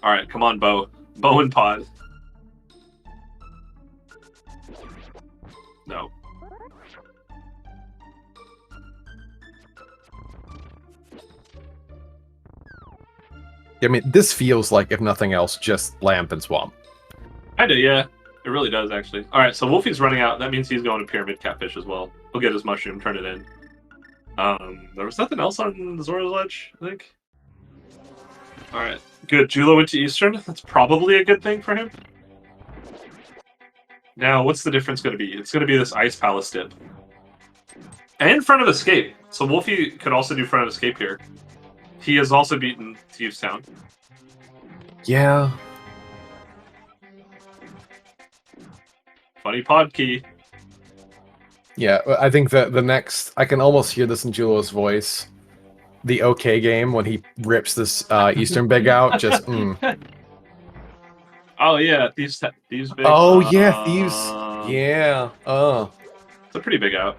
All right, come on, Bo and Pod. No. I mean, this feels like, if nothing else, just Lamp and Swamp. I do, yeah. It really does, actually. All right, so Wolfie's running out. That means he's going to Pyramid Catfish as well. He'll get his mushroom, turn it in. There was nothing else on the Zora's Ledge, I think. All right, good. Julo went to Eastern. That's probably a good thing for him. Now, what's the difference going to be? It's going to be this Ice Palace dip. And Front of Escape. So Wolfie could also do Front of Escape here. He has also beaten Thieves Town. Yeah. Funny pod key. Yeah, I think that the next... I can almost hear this in Julo's voice. The OK game, when he rips this Eastern Big out, just... Oh, yeah, Thieves Big. Oh, yeah, Thieves. Yeah. It's a pretty big out.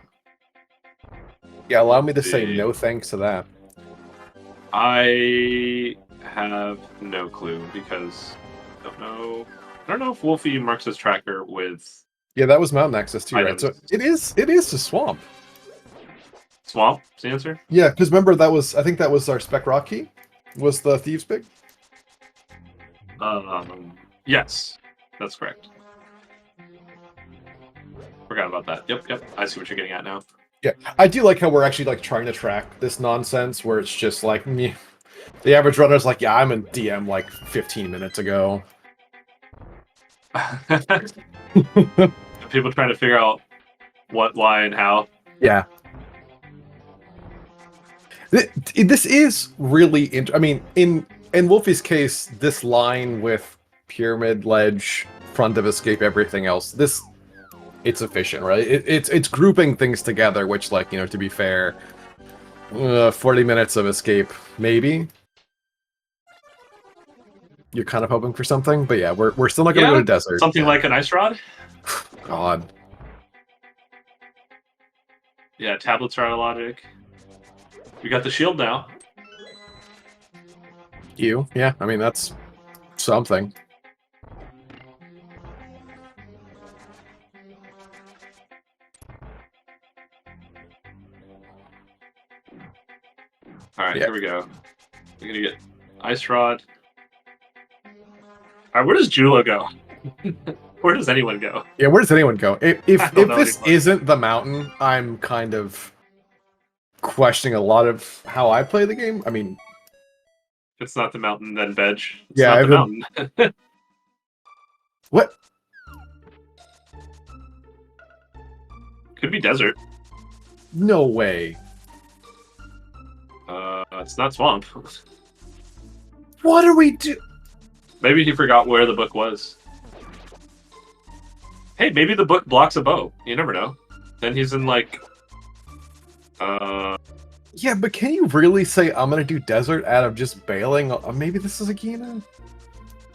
Yeah, allow me to say no thanks to that. I have no clue because I don't know if Wolfie marks his tracker with. Yeah, that was mountain access too, items. Right? So it is to Swamp. Swamp, is the answer? Yeah, because remember I think that was our spec rock key. Was the Thieves Big? Yes, that's correct. Forgot about that. Yep. I see what you're getting at now. Yeah, I do like how we're actually like trying to track this nonsense where it's just like the average runner's like, yeah, I'm in DM like 15 minutes ago. People trying to figure out what, why, and how. Yeah. This is really I mean, in Wolfie's case, this line with Pyramid, Ledge, Front of Escape, everything else, it's efficient, right? It's grouping things together, which, like, you know, to be fair, 40 minutes of escape, maybe. You're kind of hoping for something, but yeah, we're still not going to go to desert. Something like an ice rod? God. Yeah, tablets are out of logic. We got the shield now. Yeah, I mean, that's something. Alright, Here we go. We're gonna get Ice Rod. Alright, where does Julo go? Where does anyone go? Yeah, where does anyone go? If this isn't the mountain, I'm kind of questioning a lot of how I play the game. I mean... If it's not the mountain, then veg. It's yeah, not the mountain. What? Could be desert. No way. It's not Swamp. What are we do? Maybe he forgot where the book was. Hey, maybe the book blocks a bow. You never know. Then he's in like... Yeah, but can you really say I'm gonna do desert out of just bailing? Maybe this is Agina?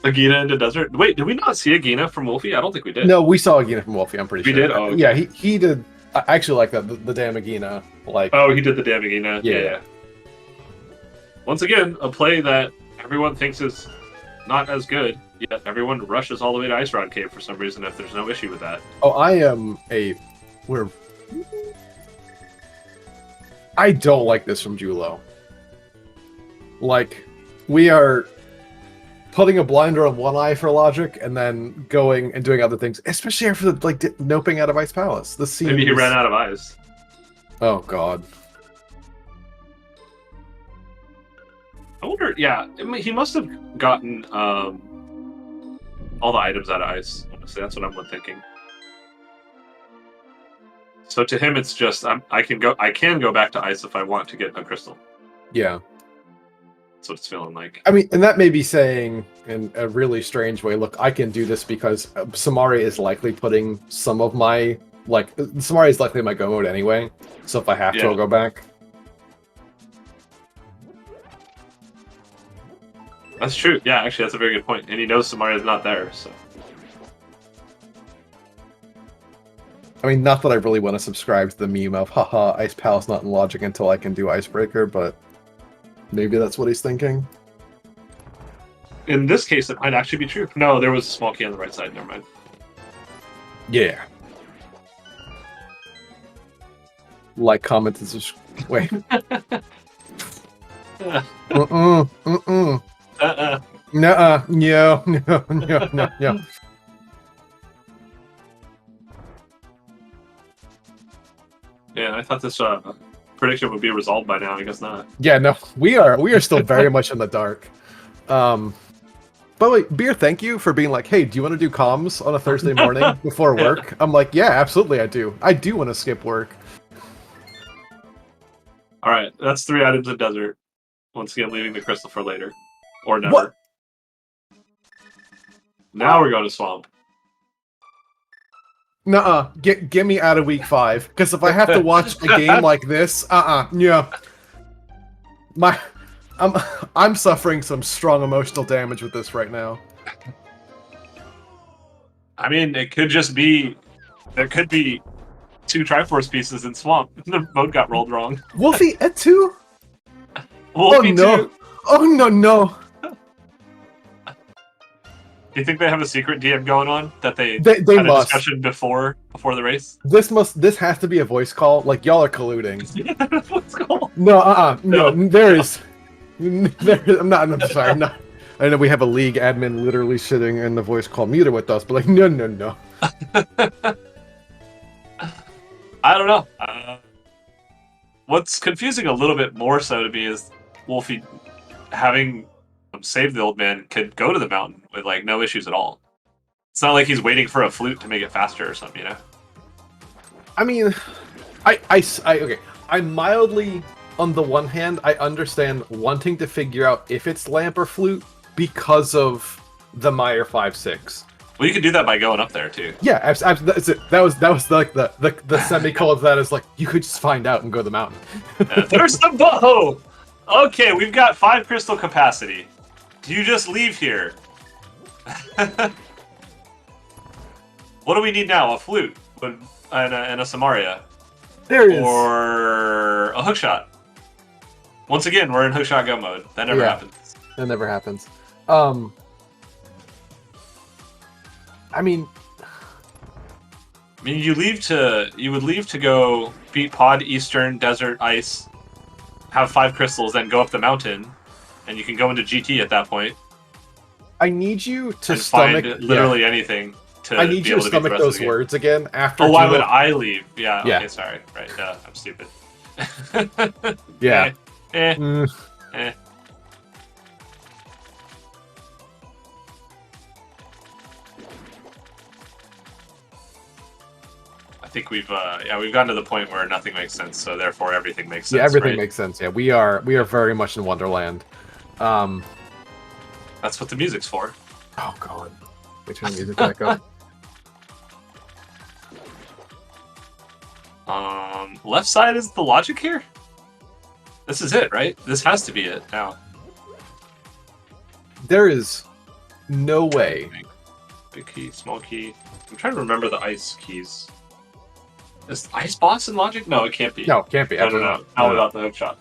Agina into desert? Wait, did we not see Agina from Wolfie? I don't think we did. No, we saw Agina from Wolfie, I'm pretty sure. We did? Oh, okay. Yeah, he did. I actually like that, the damn Agina. Like, oh, he did the damn Agina. Yeah. Once again, a play that everyone thinks is not as good, yet everyone rushes all the way to Ice Rod Cave for some reason if there's no issue with that. Oh, I am I don't like this from Julo. Like, we are putting a blinder on one eye for logic, and then going and doing other things, especially after the, like, noping out of Ice Palace. This seems... Maybe he ran out of eyes. Oh, God. I wonder, yeah, I mean, he must have gotten all the items out of ice, honestly. That's what I'm thinking. So to him, it's just, I can go back to ice if I want to get a crystal. Yeah. That's what it's feeling like. I mean, and that may be saying in a really strange way, look, I can do this because Samari is likely putting some of my, like, Samari is likely my go mode anyway, so if I have to, I'll go back. That's true. Yeah, actually, that's a very good point. And he knows Samari is not there, so... I mean, not that I really want to subscribe to the meme of, haha, Ice Palace not in logic until I can do Icebreaker, but maybe that's what he's thinking. In this case, it might actually be true. No, there was a small key on the right side. Never mind. Yeah. Like, comment, and subscribe. Wait. Nuh-uh. No. Yeah, I thought this prediction would be resolved by now. I guess not. Yeah, no, we are still very much in the dark. By the way, Beer, thank you for being like, hey, do you want to do comms on a Thursday morning before work? I'm like, yeah, absolutely I do. I do want to skip work. Alright, that's 3 items in desert. Once again, leaving the crystal for later. Or never. What? Now we're going to swamp. Nuh-uh. Get me out of week 5. Because if I have to watch a game like this, yeah. I'm suffering some strong emotional damage with this right now. I mean, it could just be... There could be 2 Triforce pieces in swamp. The boat got rolled wrong. Wolfie at 2? Wolfie oh, no. 2? Oh, no. Do you think they have a secret DM going on that they had a must. discussion before the race? This has to be a voice call. Like, y'all are colluding. Voice call. No. There is. I'm sorry. I know we have a league admin literally sitting in the voice call muted with us, but like, no. I don't know. What's confusing a little bit more so to me is Wolfie having saved the old man could go to the mountain with like no issues at all. It's not like he's waiting for a flute to make it faster or something, you know? I mean, okay. I mildly, on the one hand, I understand wanting to figure out if it's lamp or flute because of the Meyer 5-6. Well, you could do that by going up there too. Yeah, absolutely. That was like the semicolon of that is like you could just find out and go to the mountain. There's the bow. Okay, we've got 5 crystal capacity. Do you just leave here? What do we need now? A flute and a Samaria. There is. Or a hookshot. Once again, we're in hookshot go mode. That never happens. That never happens. I mean, you would leave to go beat Pod, Eastern, Desert, Ice, have 5 crystals, then go up the mountain, and you can go into GT at that point. I need you to find literally anything to I need be you able to to beat the stomach rest those of the game. words again after. Oh, why would I leave? Yeah. Okay, Yeah. sorry. Right. I'm stupid. Yeah. think we've gotten to the point where nothing makes sense, so therefore everything makes sense. Yeah, everything right? makes sense. Yeah, we are very much in Wonderland. That's what the music's for. Oh god, we turn the music back up. Left side is the logic here. This is it, right? This has to be it now. There is no way. Big key, small key. I'm trying to remember the ice keys. Is ice boss in logic? No, it can't be. No, can't be. No. Not without the hook shot.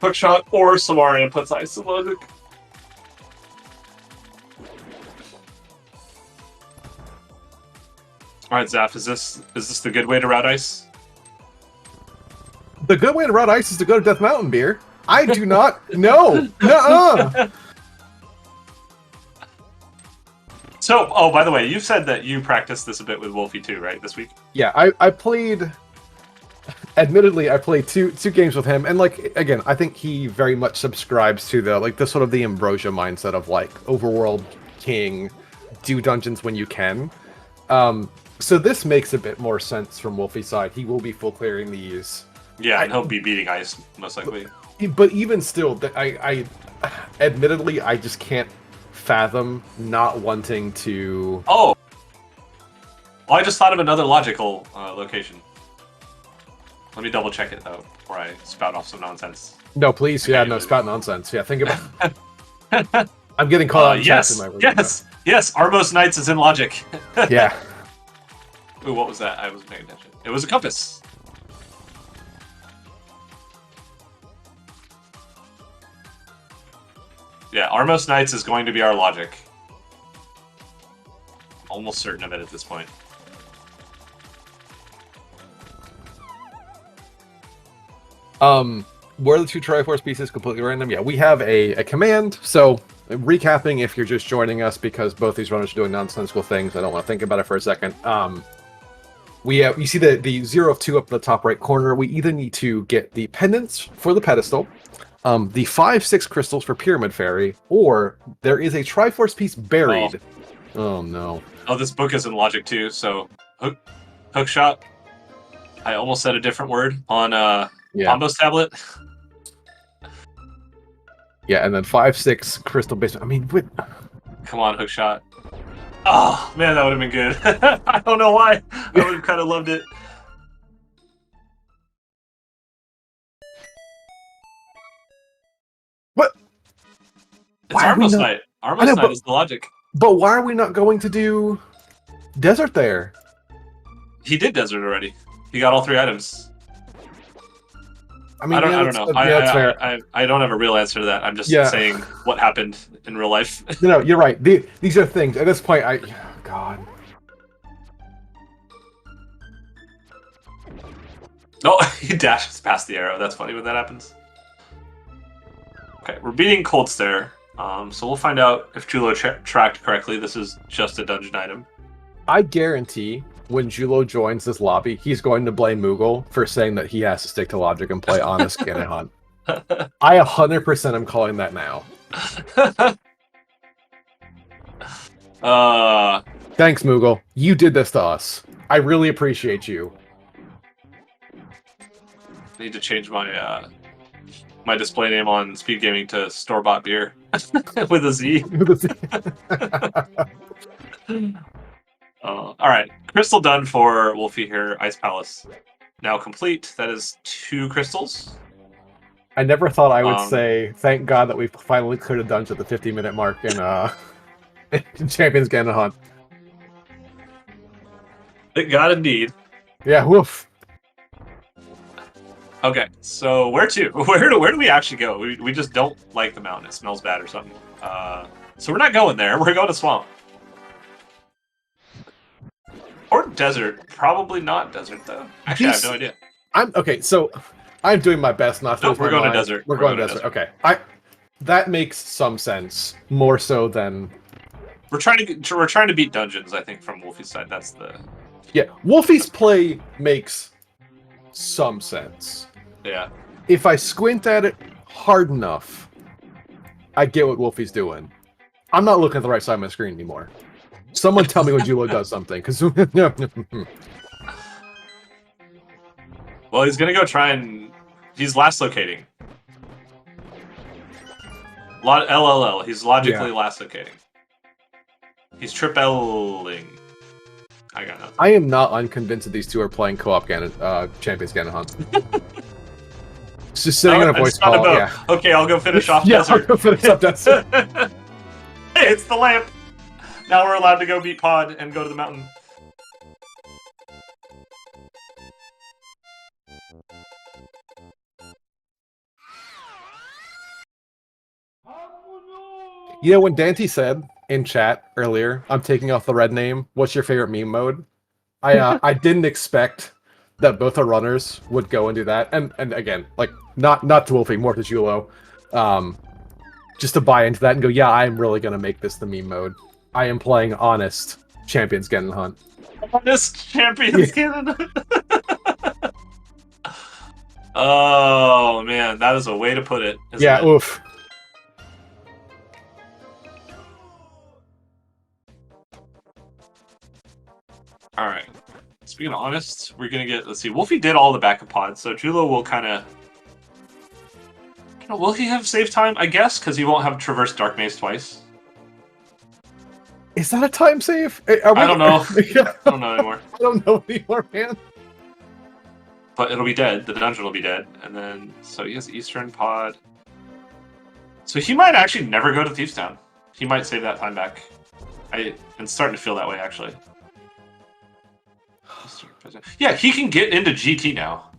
Hook shot or Samarian puts ice in logic. All right, Zaf, is this the good way to route ice? The good way to route ice is to go to Death Mountain, beer. I do not. No. Nuh-uh. So, oh, by the way, you said that you practiced this a bit with Wolfie too, right? This week. Yeah, I played. Admittedly, I played two games with him, and like again, I think he very much subscribes to the sort of the Ambrosia mindset of like overworld king, do dungeons when you can. So this makes a bit more sense from Wolfie's side. He will be full clearing these. Yeah, and he'll be beating ice most likely. But even still, I admittedly I just can't fathom not wanting to. Oh, well, I just thought of another logical location. Let me double check it though before I spout off some nonsense. No, please, yeah, no, spout nonsense. Yeah, think about. I'm getting caught out in chat in my room. Yes, Armos Knights is in logic. Yeah. Ooh, what was that? I wasn't paying attention. It was a compass. Yeah, Armos Knights is going to be our logic. Almost certain of it at this point. Were the two Triforce pieces completely random? Yeah, we have a command. So, recapping, if you're just joining us because both these runners are doing nonsensical things, I don't want to think about it for a second. You see the 0 of 2 up in the top right corner. We either need to get the pendants for the pedestal, the 5-6 crystals for Pyramid Fairy, or there is a Triforce piece buried. Oh no. Oh, this book is in logic too, so hook shot. I almost said a different word on Combo's tablet. Yeah, and then 5-6 crystal basement. I mean, come on, hook shot. Oh man, that would have been good. I don't know why. I would have kind of loved it. What? It's Armos Knight. Armos Knight is the logic. But why are we not going to do desert there? He did desert already. He got all 3 items. I mean, I don't know. That's fair. I don't have a real answer to that. I'm just saying what happened in real life. No, you're right. These are things. At this point, oh, God. No, he dashes past the arrow. That's funny when that happens. Okay, we're beating Cold Stare. So we'll find out if Julo tracked correctly. This is just a dungeon item. I guarantee when Julo joins this lobby, he's going to blame Moogle for saying that he has to stick to logic and play honest Cannon Hunt. I 100% am calling that now. Thanks, Moogle. You did this to us. I really appreciate you. I need to change my my display name on SpeedGaming to Store-Bought Beer with a Z. All right, crystal done for Wolfie here. Ice Palace now complete. That is 2 crystals. I never thought I would say, thank God that we've finally cleared a dungeon at the 50-minute mark in Champions Cannon Hunt. Thank God indeed. Yeah, woof. Okay, so where to? Where do we actually go? We just don't like the mountain. It smells bad or something. So we're not going there. We're going to swamp. Or desert. Probably not desert, though. Actually, I have no idea. Okay, so I'm doing my best not to lose my going mind. to desert. We're going to desert. Okay. That makes some sense. More so than... We're trying to beat dungeons, I think, from Wolfie's side. That's the... Yeah, Wolfie's play makes some sense. Yeah. If I squint at it hard enough, I get what Wolfie's doing. I'm not looking at the right side of my screen anymore. Someone tell me when Julo does something, because Well, he's gonna go try and he's last locating. LLL. He's logically last locating. He's tripling. I got nothing. I am not unconvinced that these two are playing co-op Champions Ganon Hunt. It's just sitting in a voice call. Yeah. Okay, I'll go finish off Yeah, Desert. I'll go finish up Desert. Hey, it's the lamp. Now we're allowed to go beat Pod and go to the mountain. You know, when Dante said in chat earlier, I'm taking off the red name, what's your favorite meme mode? I didn't expect that both our runners would go and do that. And again, like, not to Wolfie, more to Julo. Just to buy into that and go, yeah, I'm really going to make this the meme mode. I am playing honest Champions Ganon Hunt. Honest Champions Ganon Hunt. Oh, man, that is a way to put it. Yeah, it? Oof. Alright. Speaking of honest, we're gonna get, let's see, Wolfie did all the backup pods, so Julo will kind of... Will he have save time? I guess, because he won't have traversed Dark Maze twice. Is that a time save? I don't know. I don't know anymore. I don't know anymore, man. But it'll be dead. The dungeon will be dead. And then, so he has Eastern pod. So he might actually never go to Thieves Town. He might save that time back. I'm starting to feel that way, actually. Yeah, he can get into GT now.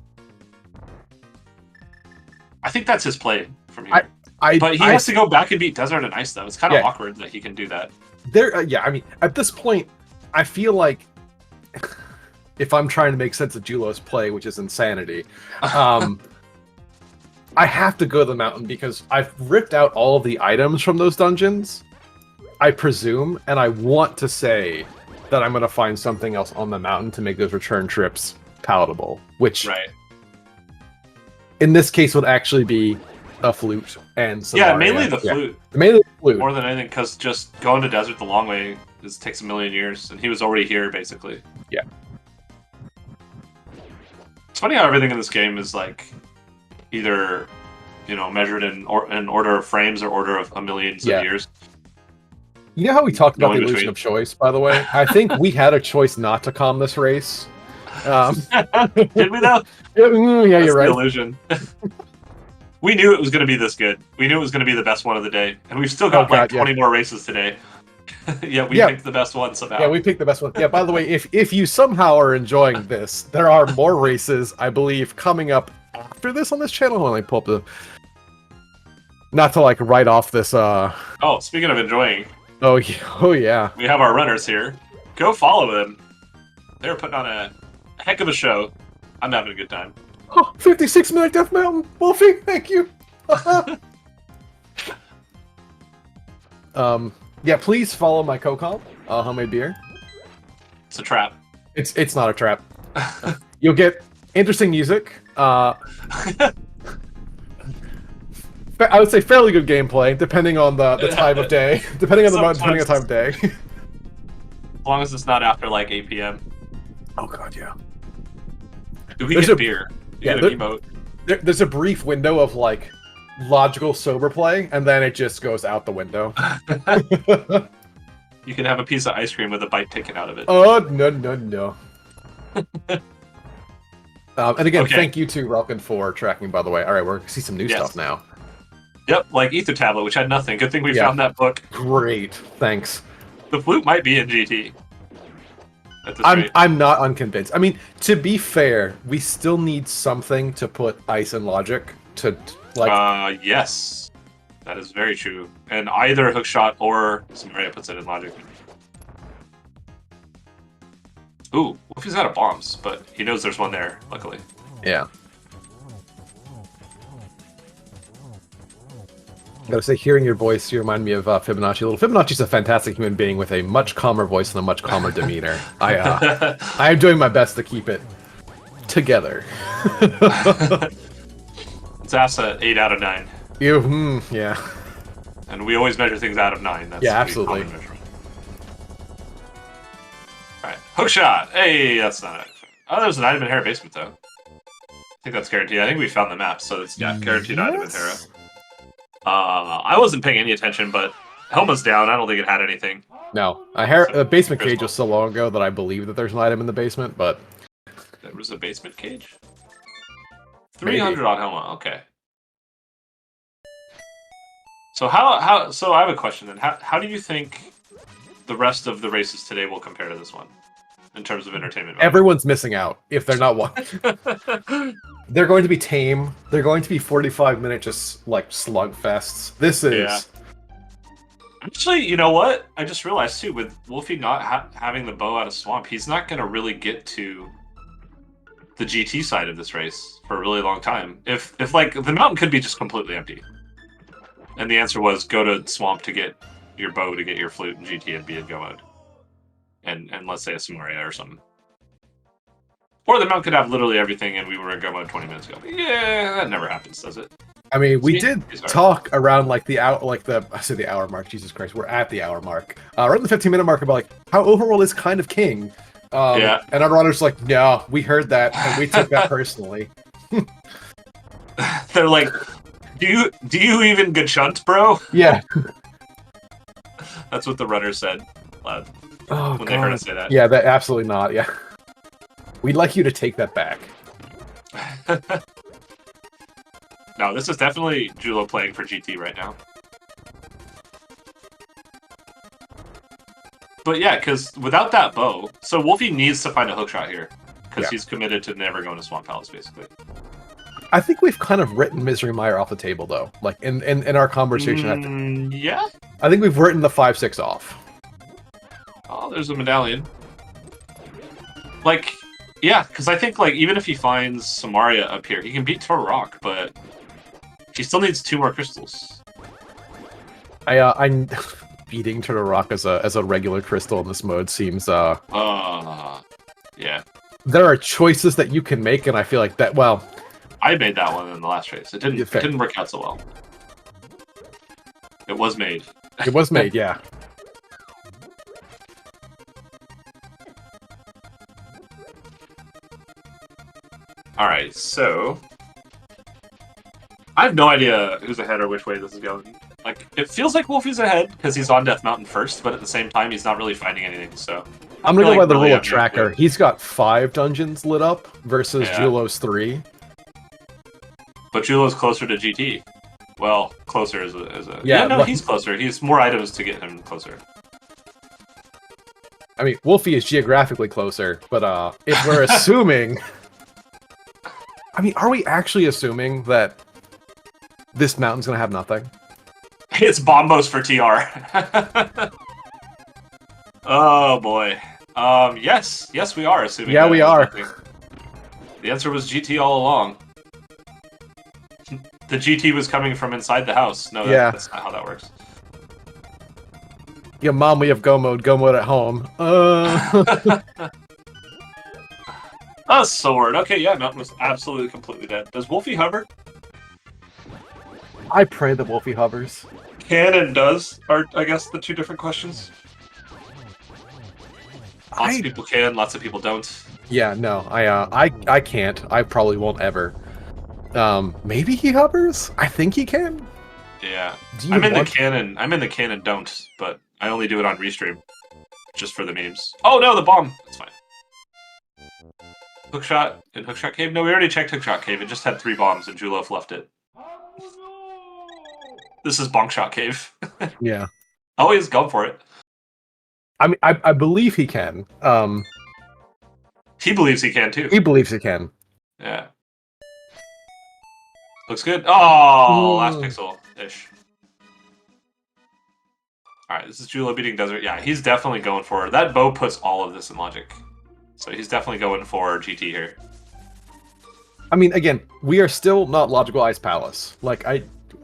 I think that's his play from here. But he has to go back and beat Desert and Ice, though. It's kind of awkward that he can do that. Yeah, I mean, at this point, I feel like if I'm trying to make sense of Julo's play, which is insanity, I have to go to the mountain because I've ripped out all of the items from those dungeons, I presume, and I want to say that I'm going to find something else on the mountain to make those return trips palatable, which in this case would actually be a flute and some mainly the flute. Mainly the flute. More than anything, because just going to Desert the long way takes a million years, and he was already here, basically. Yeah. It's funny how everything in this game is, like, either, you know, measured in order of frames or order of millions of years. You know how we talked about the illusion of choice, by the way? I think we had a choice not to calm this race. Did we, though? Yeah, you're right. The illusion. We knew it was going to be this good. We knew it was going to be the best one of the day. And we've still got 20 more races today. We picked the best one somehow. Yeah, we picked the best one. Yeah, by the way, if you somehow are enjoying this, there are more races, I believe, coming up after this on this channel. When I pull up the... Not to, like, write off this... Oh, speaking of enjoying... Oh yeah. We have our runners here. Go follow them. They're putting on a heck of a show. I'm having a good time. Oh, 56-minute Death Mountain! Wolfie, thank you! Yeah, please follow my co-comp, Homemade Beer. It's a trap. It's not a trap. You'll get interesting music. I would say fairly good gameplay, depending on the time of day. Depending on the time of day. As long as it's not after, like, 8 p.m. Oh god, yeah. Do we get beer? Yeah, there's a brief window of, like, logical sober play, and then it just goes out the window. You can have a piece of ice cream with a bite taken out of it. Oh, no. And again, thank you to Relkin for tracking, by the way. Alright, we're going to see some new stuff now. Yep, like Ether Tablet, which had nothing. Good thing we found that book. Great, thanks. The flute might be in GT. I'm not unconvinced. I mean, to be fair, we still need something to put Ice and Logic to, like... yes. That is very true. And either Hookshot or Samaria puts it in Logic. Ooh, Wolfie's out of bombs, but he knows there's one there, luckily. Yeah. I gotta say, hearing your voice, you remind me of Fibonacci. Little Fibonacci's a fantastic human being with a much calmer voice and a much calmer demeanor. I am doing my best to keep it together. That's an 8 out of 9. Yeah. And we always measure things out of 9. That's absolutely. Alright, hook shot! Hey, that's not it. Oh, there's an item in Hera basement, though. I think that's guaranteed. I think we found the map, so it's guaranteed item in Hera. I wasn't paying any attention, but Helma's down. I don't think it had anything. No, a basement cage was so long ago that I believe that there's an item in the basement, but... There was a basement cage? 300 on Helma, okay. So so I have a question then. How do you think the rest of the races today will compare to this one? In terms of entertainment value? Everyone's missing out if they're not watching. They're going to be tame. They're going to be 45-minute just like slugfests. This is... Yeah. Actually, you know what? I just realized too, with Wolfie not having the bow out of Swamp, he's not going to really get to the GT side of this race for a really long time. If like the mountain could be just completely empty, and the answer was go to Swamp to get your bow, to get your flute and GT, and be in go mode, and let's say a Samaria or something. Or the mountain could have literally everything, and we were in go mode 20 minutes ago. Yeah, that never happens, does it? I mean, we did talk around like I said the hour mark. Jesus Christ, we're at the hour mark. We're at the 15-minute mark about like how Overworld is kind of king. Yeah. And our runners like, no, we heard that and we took that personally. They're like, do you even Gachant, bro? Yeah. That's what the runners said loud when they heard us say that. Yeah, that absolutely not. Yeah. We'd like you to take that back. No, this is definitely Julo playing for GT right now. But yeah, because without that bow, so Wolfie needs to find a hookshot here, because he's committed to never going to Swamp Palace, basically. I think we've kind of written Misery Mire off the table, though. Like in our conversation. Yeah. I think we've written the 5-6 off. Oh, there's a medallion. Like, yeah, because I think like even if he finds Samaria up here, he can beat Tor Rock, but he still needs 2 more crystals. I'm beating Turtle Rock as a regular crystal in this mode seems yeah. There are choices that you can make, and I feel like that. Well, I made that one in the last race. It didn't work out so well. It was made. It was made, yeah. All right, so I have no idea who's ahead or which way this is going. Like, it feels like Wolfie's ahead because he's on Death Mountain first, but at the same time, he's not really finding anything. So I'm gonna go by the rule of tracker. He's got 5 dungeons lit up versus Julo's 3. But Julo's closer to GT. Well, closer as a yeah. No, he's closer. He has more items to get him closer. I mean, Wolfie is geographically closer, but if we're assuming, I mean, are we actually assuming that this mountain's gonna have nothing? It's bombos for TR. Oh boy. Yes, we are assuming. Yeah, we are. Nothing. The answer was GT all along. The GT was coming from inside the house. No, that's not how that works. Yeah, Mom, we have go mode at home. A sword. Okay, yeah, Mountain was absolutely completely dead. Does Wolfie hover? I pray that Wolfie hovers. Can and does are, I guess, the 2 different questions. Lots of people can, lots of people don't. Yeah, no, I can't. I probably won't ever. Maybe he hovers? I think he can. Yeah. I'm in the canon don't, but I only do it on Restream. Just for the memes. Oh no, the bomb! That's fine. Hookshot in Hookshot Cave? No, we already checked Hookshot Cave. It just had 3 bombs and Julo fluffed it. This is Bonkshot Cave. Yeah. Always go for it. I mean, I believe he can. He believes he can too. He believes he can. Yeah. Looks good. Oh, last pixel-ish. Alright, this is Julo beating Desert. Yeah, he's definitely going for it. That bow puts all of this in logic. So he's definitely going for GT here. I mean, again, we are still not Logical Ice Palace. Like, I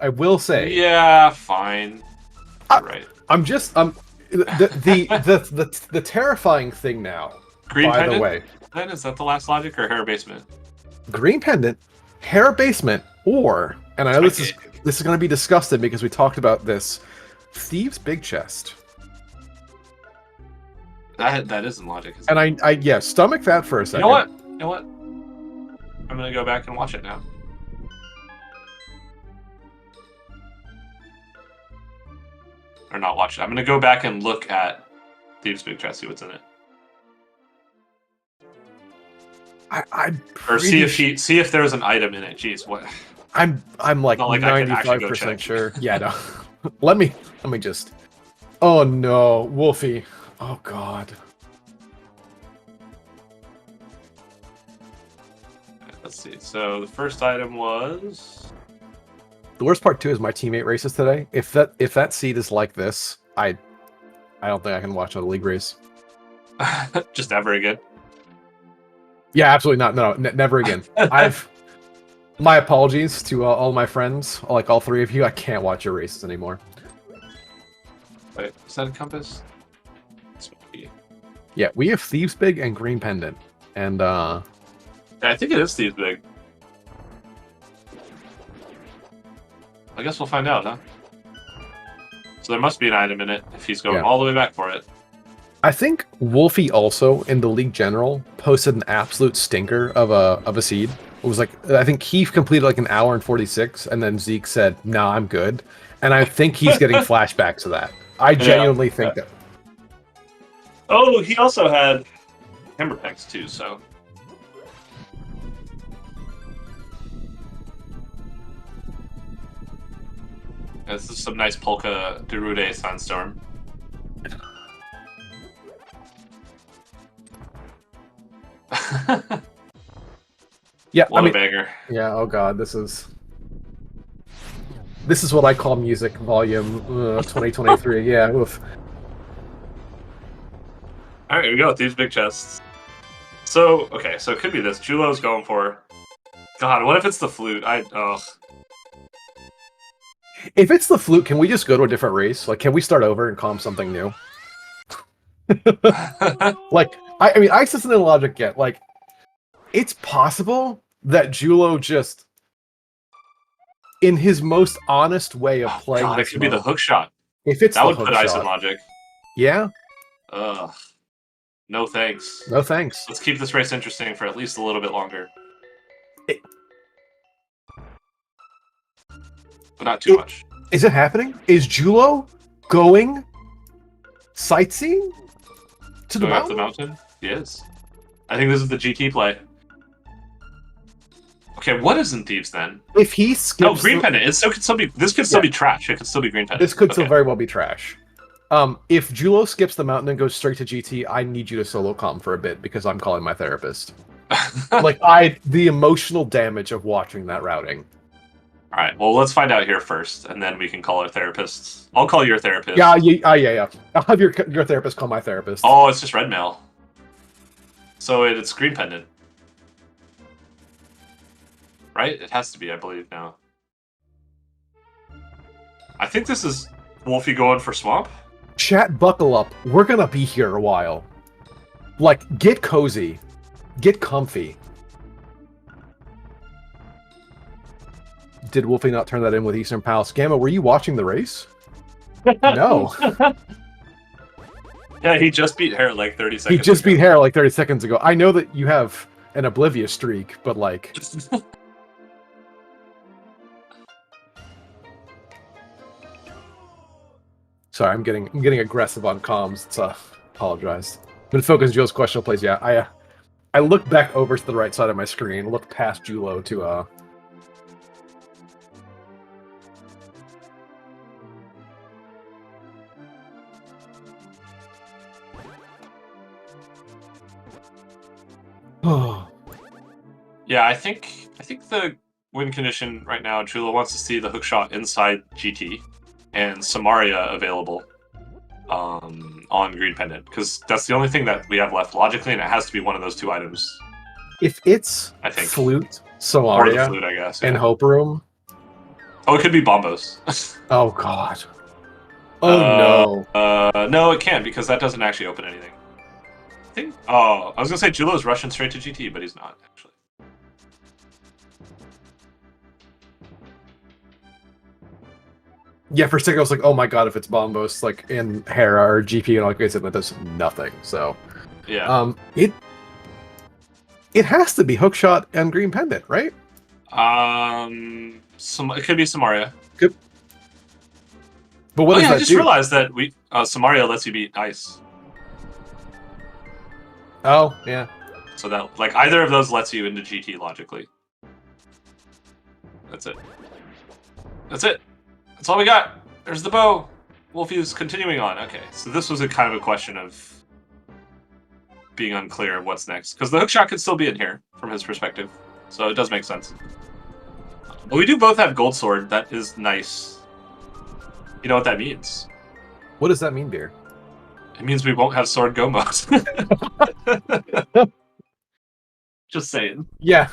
will say. Yeah, fine. Right. I'm just the terrifying thing now. Green by pendant? the way. Then is that the last logic or Hera Basement? Green pendant, Hera Basement, or and I know this is going to be disgusting because we talked about this. Thieves' Big Chest. That isn't logic. Isn't And I yeah, stomach that for a second. You know what? I'm gonna go back and watch it now. Or not watch it. I'm gonna go back and look at Thieves' Big Chest, see what's in it. Or see if there's an item in it. Jeez, what? I'm like 95% sure. Yeah, no. let me just. Oh no, Wolfie. Oh god. Let's see. So the first item was. The worst part too is my teammate races today. If that seed is like this, I don't think I can watch a league race. Just ever again. Yeah, absolutely not. No, never again. My apologies to all my friends, like all three of you. I can't watch your races anymore. Wait, is that a compass? Yeah, we have Thieves Big and Green Pendant, and yeah, I think it is Thieves Big. I guess we'll find out, huh? So there must be an item in it if he's going all the way back for it. I think Wolfie also in the league general posted an absolute stinker of a seed. It was like, I think he completed like an hour and 46, and then Zeke said, "Nah, I'm good." And I think he's getting flashbacks of that. I genuinely think that. Oh, he also had Hammer Pecks too, so. This is some nice Polka Derude Sandstorm. Yeah, what a banger. Yeah, oh god, this is what I call music volume 2023. Yeah, oof. Alright, here we go, Thieves' Big Chests. So, okay, so it could be this. Julo's going for... God, what if it's the flute? Ugh. If it's the flute, can we just go to a different race? Like, can we start over and call him something new? Like, I mean, I just didn't logic yet. Like, it's possible that Julo just, in his most honest way of playing, God, it could be the hook shot. If it's that would put ice in logic. Yeah. Ugh. No thanks. No thanks. Let's keep this race interesting for at least a little bit longer. But not too much. Is it happening? Is Julo going sightseeing to the mountain? Up the mountain? He is. I think this is the GT play. Okay, what is in Thieves then? If he skips... Oh, Green Pendant. This could still be trash. It could still be Green Pendant. This could still very well be trash. If Julo skips the mountain and goes straight to GT, I need you to solo comm for a bit because I'm calling my therapist. Like, the emotional damage of watching that routing. Alright, well, let's find out here first, and then we can call our therapists. I'll call your therapist. Yeah. I'll have your therapist call my therapist. Oh, it's just red mail. So it's Green Pendant. Right? It has to be, I believe, now. I think this is Wolfie going for Swamp. Chat, buckle up. We're gonna be here a while. Like, get cozy. Get comfy. Did Wolfie not turn that in with Eastern Palace? Gamma, were you watching the race? No. Yeah, he just beat Hare like 30 seconds He just beat Hare like 30 seconds ago. I know that you have an oblivious streak, but like... Sorry, I'm getting aggressive on comms. It's apologize. But focus Julo's question plays. Yeah, I look back over to the right side of my screen, look past Julo to Yeah, I think the win condition right now, Julo wants to see the hookshot inside GT and Samaria available on Green Pendant, because that's the only thing that we have left logically, and it has to be one of those two items. If it's I think Flute, Samaria, or the Flute, I guess, and Hope Room. Oh, it could be Bombos. Oh god. Oh no. No, it can't, because that doesn't actually open anything. I think. Oh, I was gonna say Julo's rushing straight to GT, but he's not actually. Yeah, for a second I was like, oh my god, if it's Bombos like in Hera or GP and all that, that does nothing. So yeah, it has to be Hookshot and Green Pendant, right? it could be Samaria. Good. But what does that I just do? realized that Samaria lets you beat ice. Oh, yeah. So that like either of those lets you into GT logically. That's it. That's it. That's all we got. There's the bow. Wolfie's continuing on. Okay, so this was a kind of a question of being unclear of what's next. Because the hookshot could still be in here, from his perspective. So it does make sense. But we do both have Gold Sword. That is nice. You know what that means? What does that mean, dear? It means we won't have Sword Go mode. Just saying. Yeah.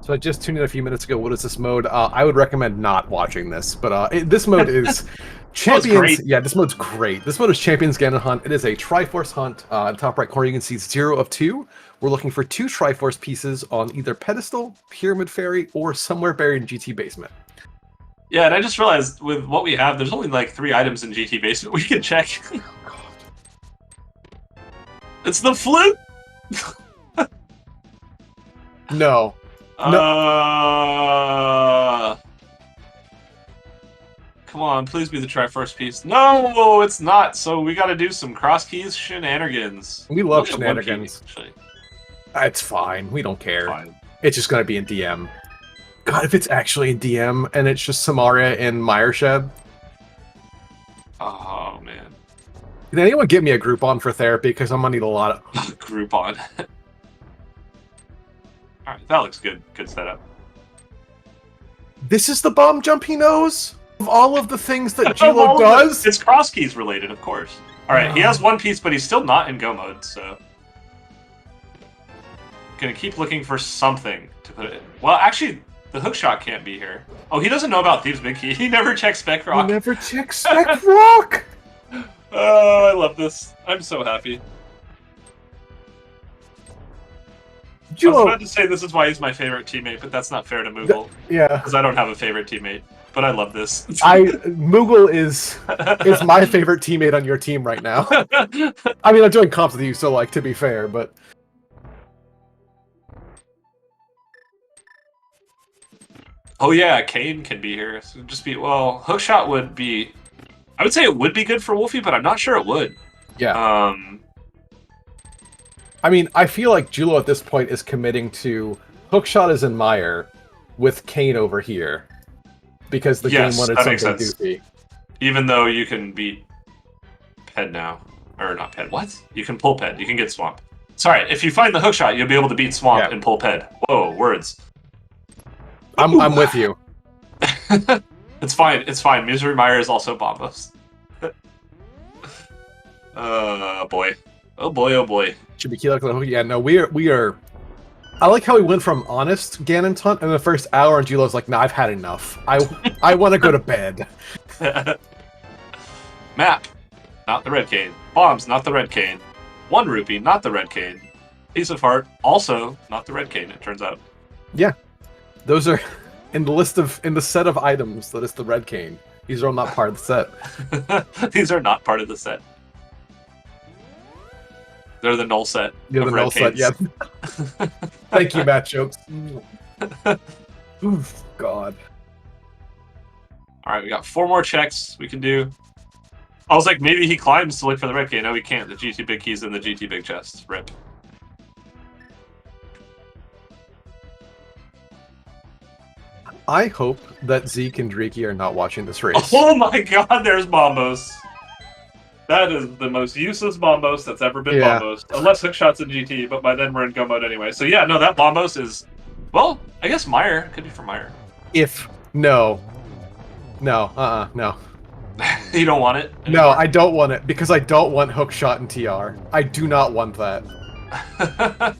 So I just tuned in a few minutes ago. What is this mode? I would recommend not watching this, but this mode is Champions. Yeah, this mode's great. This mode is Champions Ganon Hunt. It is a Triforce Hunt. In the top right corner, you can see 0 of 2. We're looking for 2 Triforce pieces on either Pedestal, Pyramid Fairy, or somewhere buried in GT Basement. Yeah, and I just realized with what we have, there's only like 3 items in GT Basement we can check. It's the flute! No. Come on, please be the Triforce piece. No, it's not. So we got to do some cross keys shenanigans. We love shenanigans. It's fine. We don't care. Fine. It's just gonna be in DM. God, if it's actually in DM and it's just Samaria and Myershed. Oh man. Can anyone get me a Groupon for therapy? Because I'm gonna need a lot of Groupon. Alright, that looks good. Good setup. This is the bomb jump he knows? Of all of the things that Gilo does? It's cross keys related, of course. Alright, he has 1 piece, but he's still not in go mode, so. Gonna keep looking for something to put it in. Well, actually, the hookshot can't be here. Oh, he doesn't know about Thieves' Big Key. He never checks Spec Rock. He never checks Spec Rock! Oh, I love this. I'm so happy. I was about to say this is why he's my favorite teammate, but that's not fair to Moogle. Yeah. Because I don't have a favorite teammate, but I love this. Moogle is my favorite teammate on your team right now. I mean, I'm doing comps with you, so, like, to be fair, but... Oh yeah, Kane can be here. So just be, well, hookshot would be... I would say it would be good for Wolfie, but I'm not sure it would. Yeah. I mean, I feel like Julo at this point is committing to hookshot is in Mire with Kane over here. Because the game wanted something goofy. Even though you can beat Ped now. Or not Ped, what? You can pull Ped, you can get Swamp. Sorry, if you find the hookshot, you'll be able to beat Swamp and pull Ped. Whoa, words. I'm with you. It's fine, it's fine. Misery Mire is also Bombos. Boy. Oh boy, oh boy. Should be key. Yeah, no, we are. I like how we went from honest Ganon Hunt in the first hour, and Julo's like, "Nah, I've had enough. I want to go to bed." Map, not the red cane. Bombs, not the red cane. 1 rupee, not the red cane. Piece of heart, also not the red cane. It turns out. Yeah, those are in the set of items that is the red cane. These are all not part of the set. These are not part of the set. They're the null set. Yeah, the null set, yeah. Thank you, Matt Jokes. Oof, God. Alright, we got 4 more checks we can do. I was like, maybe he climbs to look for the red key. No, he can't. The GT Big Key's in the GT Big Chest. Rip. I hope that Zeke and Driki are not watching this race. Oh my god, there's Bombos. That is the most useless Bombos that's ever been Bombos. Unless Hookshot's in GT, but by then we're in Go mode anyway. So yeah, no, that Bombos is... Well, I guess Mire. Could be for Mire. No. No. You don't want it anymore? No, I don't want it, because I don't want Hookshot and TR. I do not want that.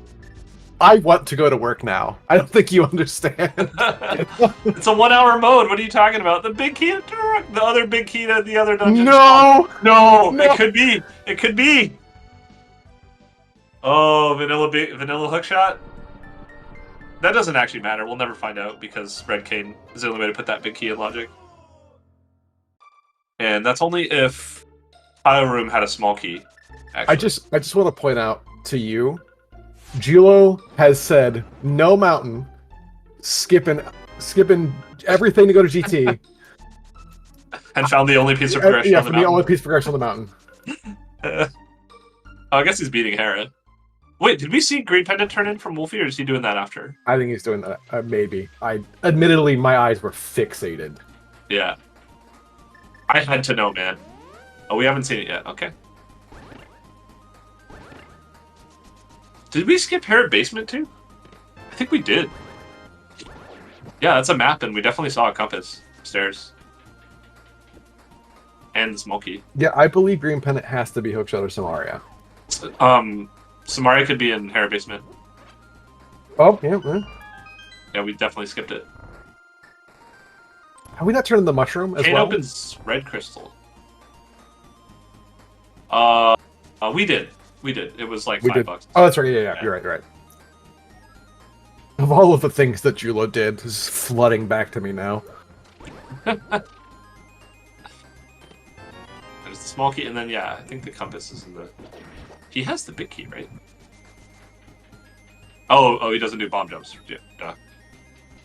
I want to go to work now. I don't think you understand. It's a 1-hour mode. What are you talking about? The big key, the other big key to the other dungeon. No! No! It could be. It could be. Oh, vanilla hookshot. That doesn't actually matter. We'll never find out because Red Cane is the only way to put that big key in logic. And that's only if Tile Room had a small key. Actually. I just want to point out to you, Julo has said no mountain, skipping everything to go to GT. And found the only piece of progression on the mountain. Yeah, the only piece of progression on the mountain. Oh, I guess he's beating Herod. Wait, did we see Green Pendant turn in from Wolfie, or is he doing that after? I think he's doing that. Maybe. Admittedly, my eyes were fixated. Yeah. I had to know, man. Oh, we haven't seen it yet. Okay. Did we skip Herod Basement too? I think we did. Yeah, that's a map, and we definitely saw a compass upstairs. And the small key. Yeah, I believe Green Pendant has to be Hookshot or Samaria. Samaria could be in Herod Basement. Oh, yeah. Yeah, we definitely skipped it. Have we not turned the mushroom as Kane well? opens red crystal. We did. We did. It was like $5. Oh, that's right. Yeah. You're right. Of all of the things that Julo did, this is flooding back to me now. There's the small key, and then I think the compass is in the. He has the big key, right? Oh, he doesn't do bomb jumps. Yeah, duh.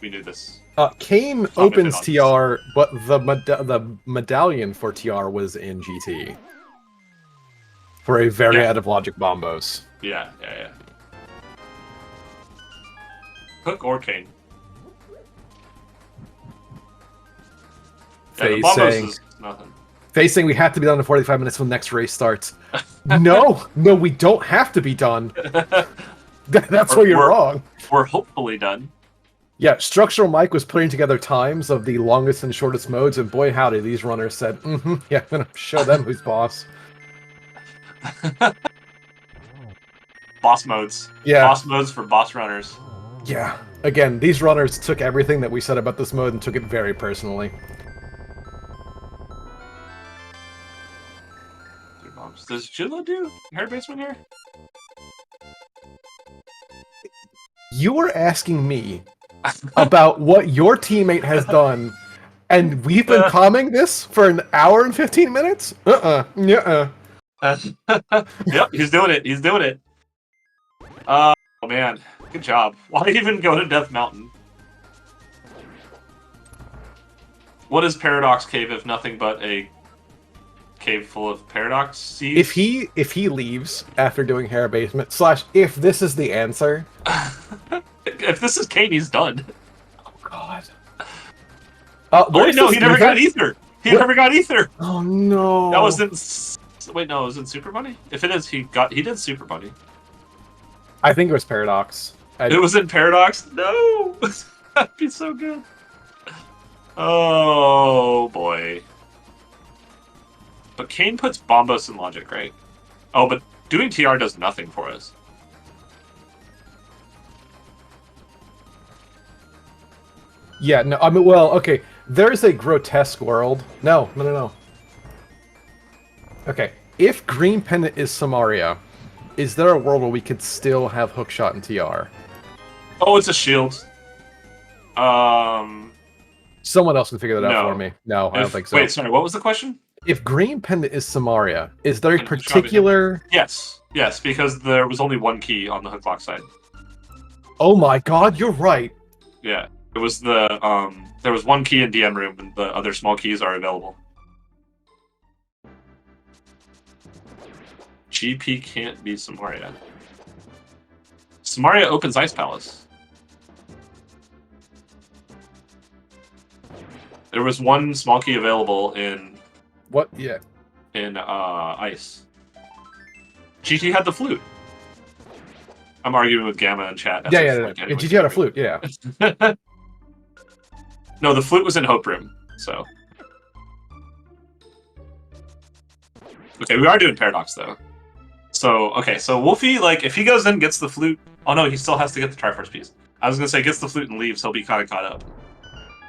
We knew this. Kane opens TR, but the medallion for TR was in GT. For a very out of logic bombos. Yeah. Hook or Kane. Faye the bombos saying, is nothing. Faye saying we have to be done in 45 minutes when the next race starts. No, we don't have to be done. That's where you're wrong. We're hopefully done. Yeah, Structural Mike was putting together times of the longest and shortest modes, and boy howdy, these runners said, yeah, I'm gonna show them who's boss. Boss modes. Yeah. Boss modes for boss runners. Yeah. Again, these runners took everything that we said about this mode and took it very personally. Does Julo do Herod Basement here? You were asking me about what your teammate has done, and we've been commenting this for an hour and 15 minutes? Yep, he's doing it. Oh, man. Good job. Why even go to Death Mountain? What is Paradox Cave if nothing but a cave full of Paradox seeds? If he leaves after doing Herod Basement, / if this is the answer... If this is Kane, he's done. Oh, God. Wait, no, he never got Ether! He never got Ether! Oh, no. That was in... Wait, no, it was in Super Bunny? If it is, he did Super Bunny. I think it was Paradox. It was in Paradox? No! That'd be so good. Oh, boy. But Kane puts Bombos in logic, right? Oh, but doing TR does nothing for us. Yeah, no, I mean, well, okay. There's a grotesque world. No. Okay, if Green Pendant is Samaria, is there a world where we could still have Hookshot and TR? Oh, it's a shield. Someone else can figure that out for me. No, I don't think so. Wait, sorry, what was the question? If Green Pendant is Samaria, is there a particular... Yes, because there was only one key on the hook lock side. Oh my god, you're right. Yeah, it was the, there was one key in DM room, and the other small keys are available. GP can't be Samaria. Samaria opens Ice Palace. There was one small key available in... What? Yeah. In Ice. GT had the flute. I'm arguing with Gamma in chat. Yeah. GT had a flute, yeah. No, the flute was in Hope Room, so... Okay, we are doing Paradox, though. So, okay, so Wolfie, like, if he goes in and gets the flute... Oh, no, he still has to get the Triforce piece. I was going to say, gets the flute and leaves, he'll be kind of caught up.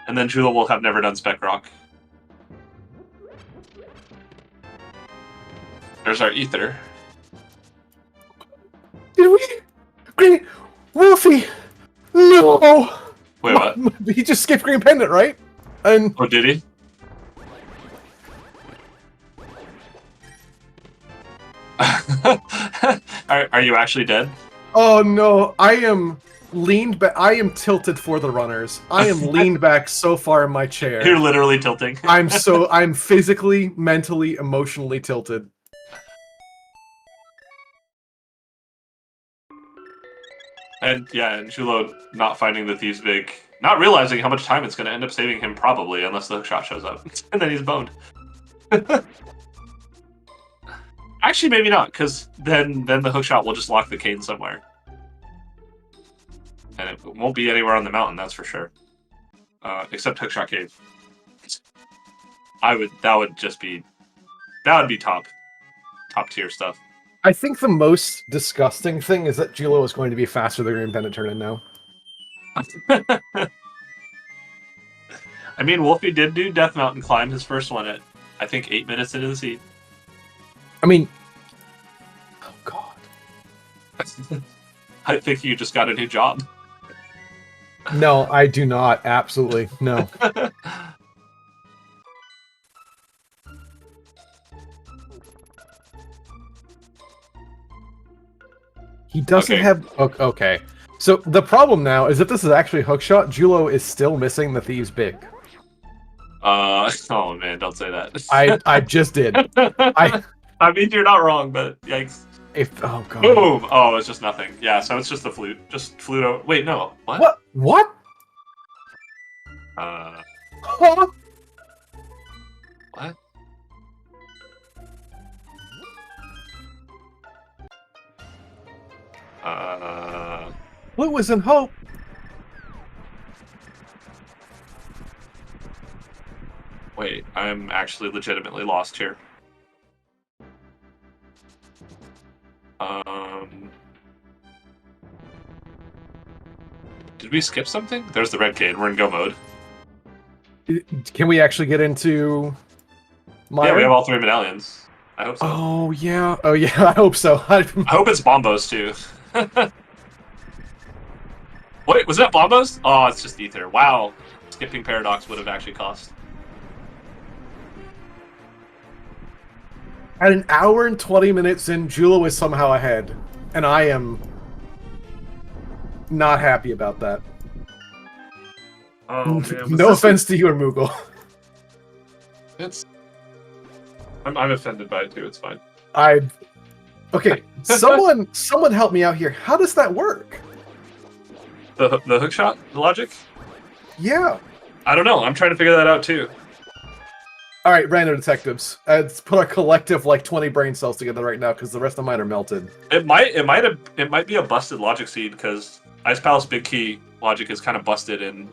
And then Jula will have never done Spec Rock. There's our Ether. Did we... Wolfie! No! Wait, what? He just skipped green pendant, right? And Oh, did he? Are you actually dead? oh no, I am leaned back. I am tilted for the runners. I am leaned back so far in my chair. You're literally tilting. I'm physically, mentally, emotionally tilted. And yeah, and Chulo not finding the thieves big, not realizing how much time it's going to end up saving him probably, unless the hookshot shows up, and then he's boned. Actually, maybe not, because then the hookshot will just lock the cane somewhere, and it won't be anywhere on the mountain, that's for sure. Except hookshot cave. That would be top tier stuff. I think the most disgusting thing is that Julo is going to be faster than Green Pendant turn in now. I mean, Wolfie did do Death Mountain climb his first one at, I think, 8 minutes into the seat. I mean, oh god. I think you just got a new job. No, I do not. Absolutely no. He doesn't have... Okay. So the problem now is if this is actually hookshot, Julo is still missing the Thieves Big. Oh man, don't say that. I just did. I mean, you're not wrong, but yikes. Oh god. Boom! Oh, it's just nothing. Yeah, so it's just the flute. Just flute over... Wait, no. What? What? Huh? What? Blue was in hope. Wait, I'm actually legitimately lost here. Did we skip something? There's the red cane. We're in go mode. Can we actually get into... Yeah, we have all 3 medallions. I hope so. Oh, yeah. Oh, yeah, I hope so. I hope it's Bombos, too. Wait, was that Bombos? Oh, it's just Ether. Wow. Skipping Paradox would have actually cost. At an hour and 20 minutes in, Julo is somehow ahead. And I am not happy about that. Oh, man. No offense to you or Moogle. I'm offended by it, too. It's fine. Okay, someone help me out here. How does that work? The hookshot logic? Yeah. I don't know. I'm trying to figure that out, too. All right, random detectives. Let's put a collective like 20 brain cells together right now because the rest of mine are melted. It might be a busted logic seed because Ice Palace Big Key logic is kind of busted in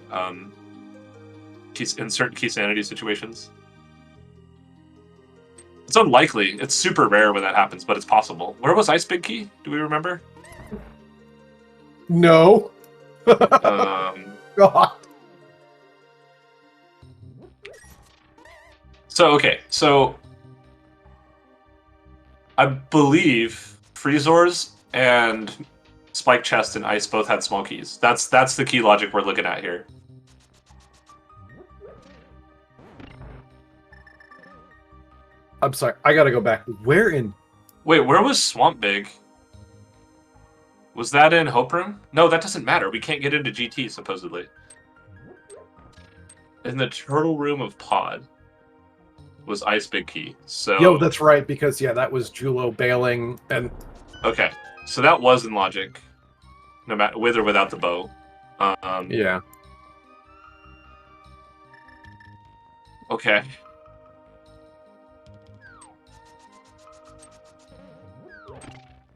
certain key sanity situations. It's unlikely. It's super rare when that happens, but it's possible. Where was Ice Big Key? Do we remember? No. God. So I believe Freezors and Spike Chest and Ice both had small keys. That's the key logic we're looking at here. I'm sorry, I gotta go back. Where in... Wait, where was Swamp Big? Was that in Hope Room? No, that doesn't matter. We can't get into GT, supposedly. In the Turtle Room of Pod was Ice Big Key. So Yo, that's right, because, yeah, that was Julo bailing, and... Okay, so that was in logic. No matter, with or without the bow. Yeah. Okay.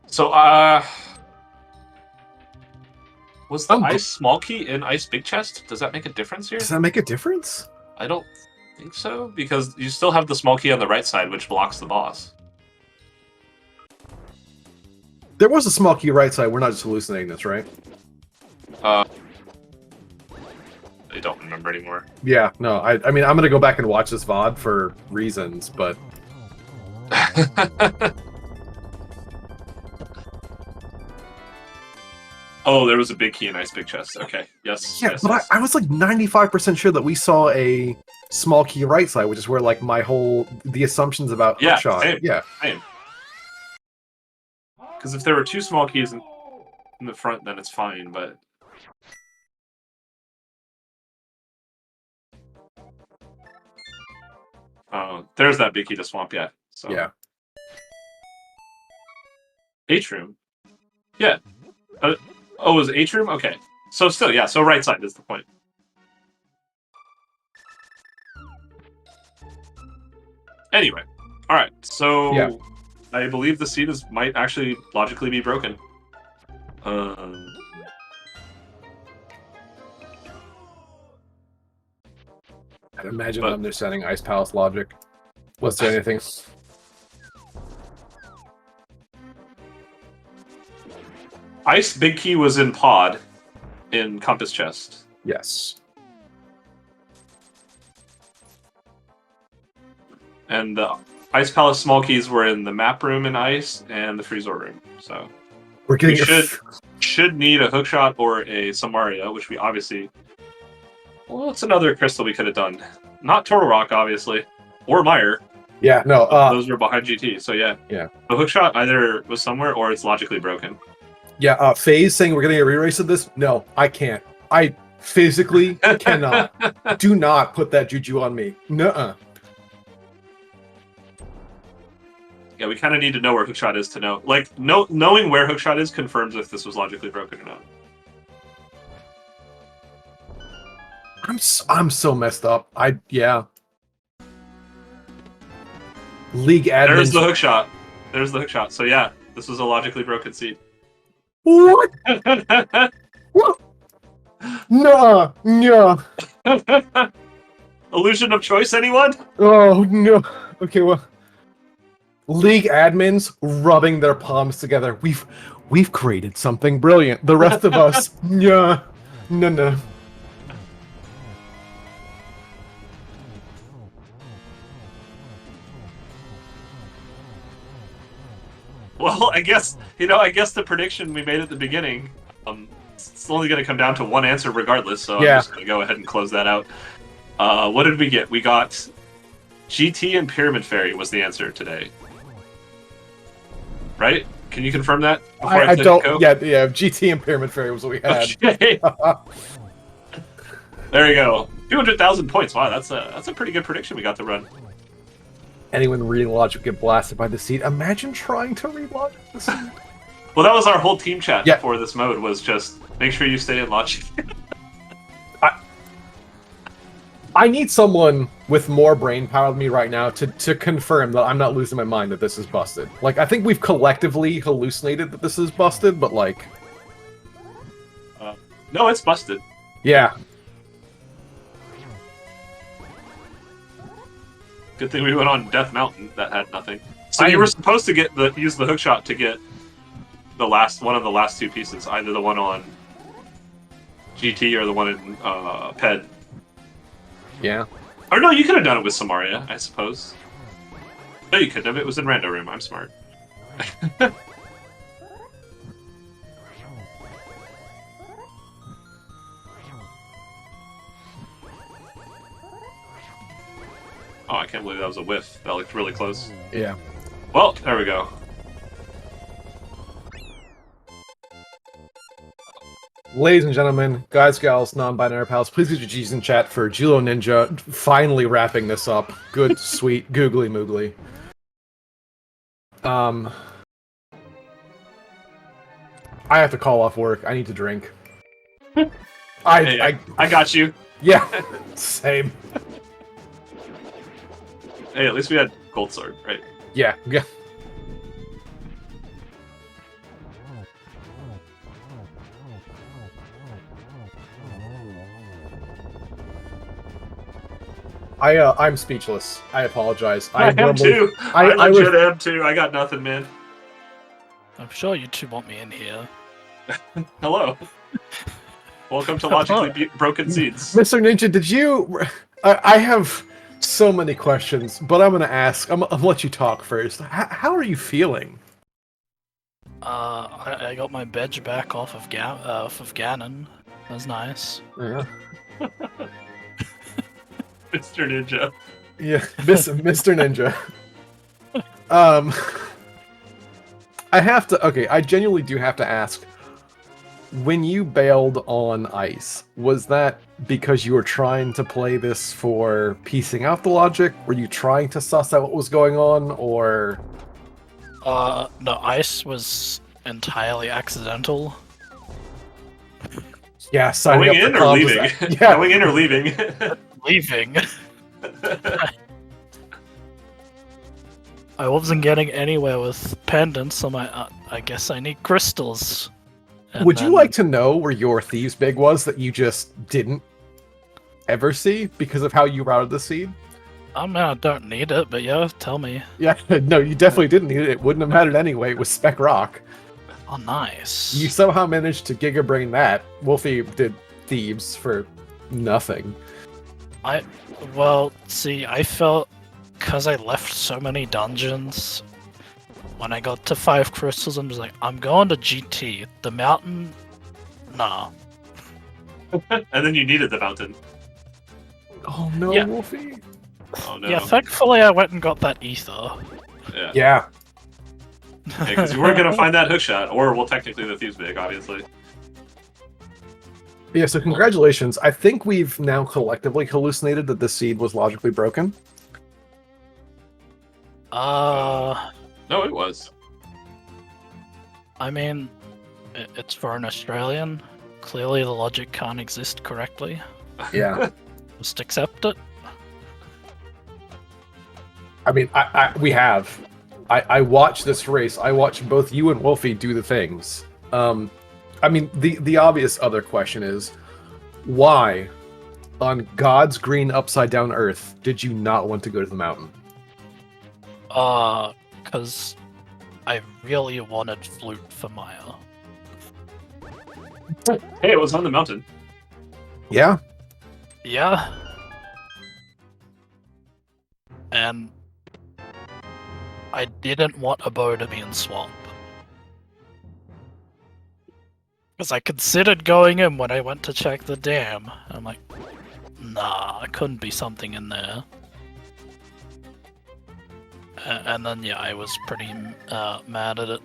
So, was the Ice Small Key in Ice Big Chest? Does that make a difference here? Does that make a difference? I don't think so, because you still have the small key on the right side, which blocks the boss. There was a small key right side. We're not just hallucinating this, right? I don't remember anymore. Yeah, no. I mean, I'm gonna go back and watch this VOD for reasons, but... Oh, there was a big key in Ice Big Chest. Okay, yes. Yeah, yes, but yes. I was like 95% sure that we saw a small key right side, which is where like the assumptions about hookshot. Same. Yeah. Same. Because if there were 2 small keys in the front, then it's fine, but... Oh, there's that big key to swamp, yeah. So. Yeah. Atrium? Yeah. Oh, it was Atrium? Okay. So still, yeah, so right side is the point. Anyway. Alright, so... Yeah. I believe the seed might actually logically be broken. I'd imagine understanding Ice Palace logic. Was there anything? Ice Big Key was in Pod in Compass Chest. Yes. And the Ice Palace small keys were in the map room in Ice and the Freezor room. So We're getting should need a hookshot or a Samaria, which we obviously... Well, it's another crystal we could have done. Not Turtle Rock, obviously. Or Mire. Yeah, no. Those were behind GT, so yeah. Yeah. The hookshot either was somewhere or it's logically broken. Yeah, FaZe saying we're getting a re-race of this? No, I can't. I physically cannot. Do not put that juju on me. Nuh-uh. Yeah, we kind of need to know where hookshot is to know. Like, knowing where hookshot is confirms if this was logically broken or not. I'm so messed up. Yeah. League admins. There's the hookshot. There's the hookshot. So yeah, this was a logically broken seed. What? What? No, no. Illusion of choice, anyone? Oh no. Okay, well. League admins rubbing their palms together. We've created something brilliant. The rest of us, no. Well, I guess the prediction we made at the beginning, it's only going to come down to one answer regardless, so yeah. I'm just going to go ahead and close that out. What did we get? We got GT and Pyramid Fairy was the answer today. Right? Can you confirm that? I don't. Go? Yeah, GT and Pyramid Fairy was what we had. Okay. There you go. 200,000 points. Wow, that's a pretty good prediction we got to run. Anyone reading logic get blasted by the seed. Imagine trying to read logic the seed. Well, that was our whole team chat before this mode, was just make sure you stay in logic. I need someone with more brain power than me right now to confirm that I'm not losing my mind that this is busted. Like, I think we've collectively hallucinated that this is busted, but like... no, it's busted. Yeah. Good thing we went on Death Mountain that had nothing. So you were supposed to use the hookshot to get one of the last 2 pieces, either the one on GT or the one in PED. Yeah. Or no, you could have done it with Samaria, I suppose. No, you couldn't have. It was in Rando Room. I'm smart. Oh, I can't believe that was a whiff. That looked really close. Yeah. Well, there we go. Ladies and gentlemen, guys, gals, non-binary pals, please get your G's in chat for Julo Ninja finally wrapping this up. Good, sweet, googly moogly. I have to call off work. I need to drink. I got you. Yeah, same. Hey, at least we had Gold Sword, right? Yeah. I'm speechless. I apologize. I am too. I legit am too. I got nothing, man. I'm sure you two want me in here. Hello. Welcome to Logically Broken Seeds. Mr. Ninja, did you... I have so many questions, but I'm going to ask... I'm going to let you talk first. How are you feeling? I got my badge back off of Ganon. That was nice. Yeah. Mr. Ninja. Yeah, Mr. Ninja. I have to. Okay, I genuinely do have to ask. When you bailed on Ice, was that because you were trying to play this for piecing out the logic? Were you trying to suss out what was going on, or? No, Ice was entirely accidental. Yeah, Going in or leaving? Yeah. Going in or leaving? Leaving. I wasn't getting anywhere with pendants, so I guess I need crystals. And Would you then- like to know where your Thieves' Big was that you just didn't ever see because of how you routed the seed? I mean, I don't need it, but yeah, tell me. Yeah, no, you definitely didn't need it. It wouldn't have mattered anyway. It was Spec Rock. Oh, nice. You somehow managed to Giga Brain that. Wolfie did Thieves for nothing. Well, see, I felt because I left so many dungeons. When I got to 5 crystals, I'm just like, I'm going to GT. The mountain, nah. And then you needed the mountain. Oh no, Yeah. Wolfie. Oh no. Yeah, thankfully I went and got that ether. Yeah. Yeah. Because you weren't gonna find that hookshot, or well, technically the Thieves' Big, obviously. Yeah, so congratulations. I think we've now collectively hallucinated that the seed was logically broken. No, it was. I mean, it's for an Australian. Clearly the logic can't exist correctly. Yeah. Just accept it. I mean, we have. I watched this race. I watched both you and Wolfie do the things. I mean, the obvious other question is, why, on God's green upside down Earth, did you not want to go to the mountain? Because I really wanted Flute for Maya. Hey, it was on the mountain. Yeah. Yeah. And I didn't want a bow to be in Swamp. Because I considered going in when I went to check the dam. I'm like, nah, couldn't be something in there. And then, yeah, I was pretty mad at it.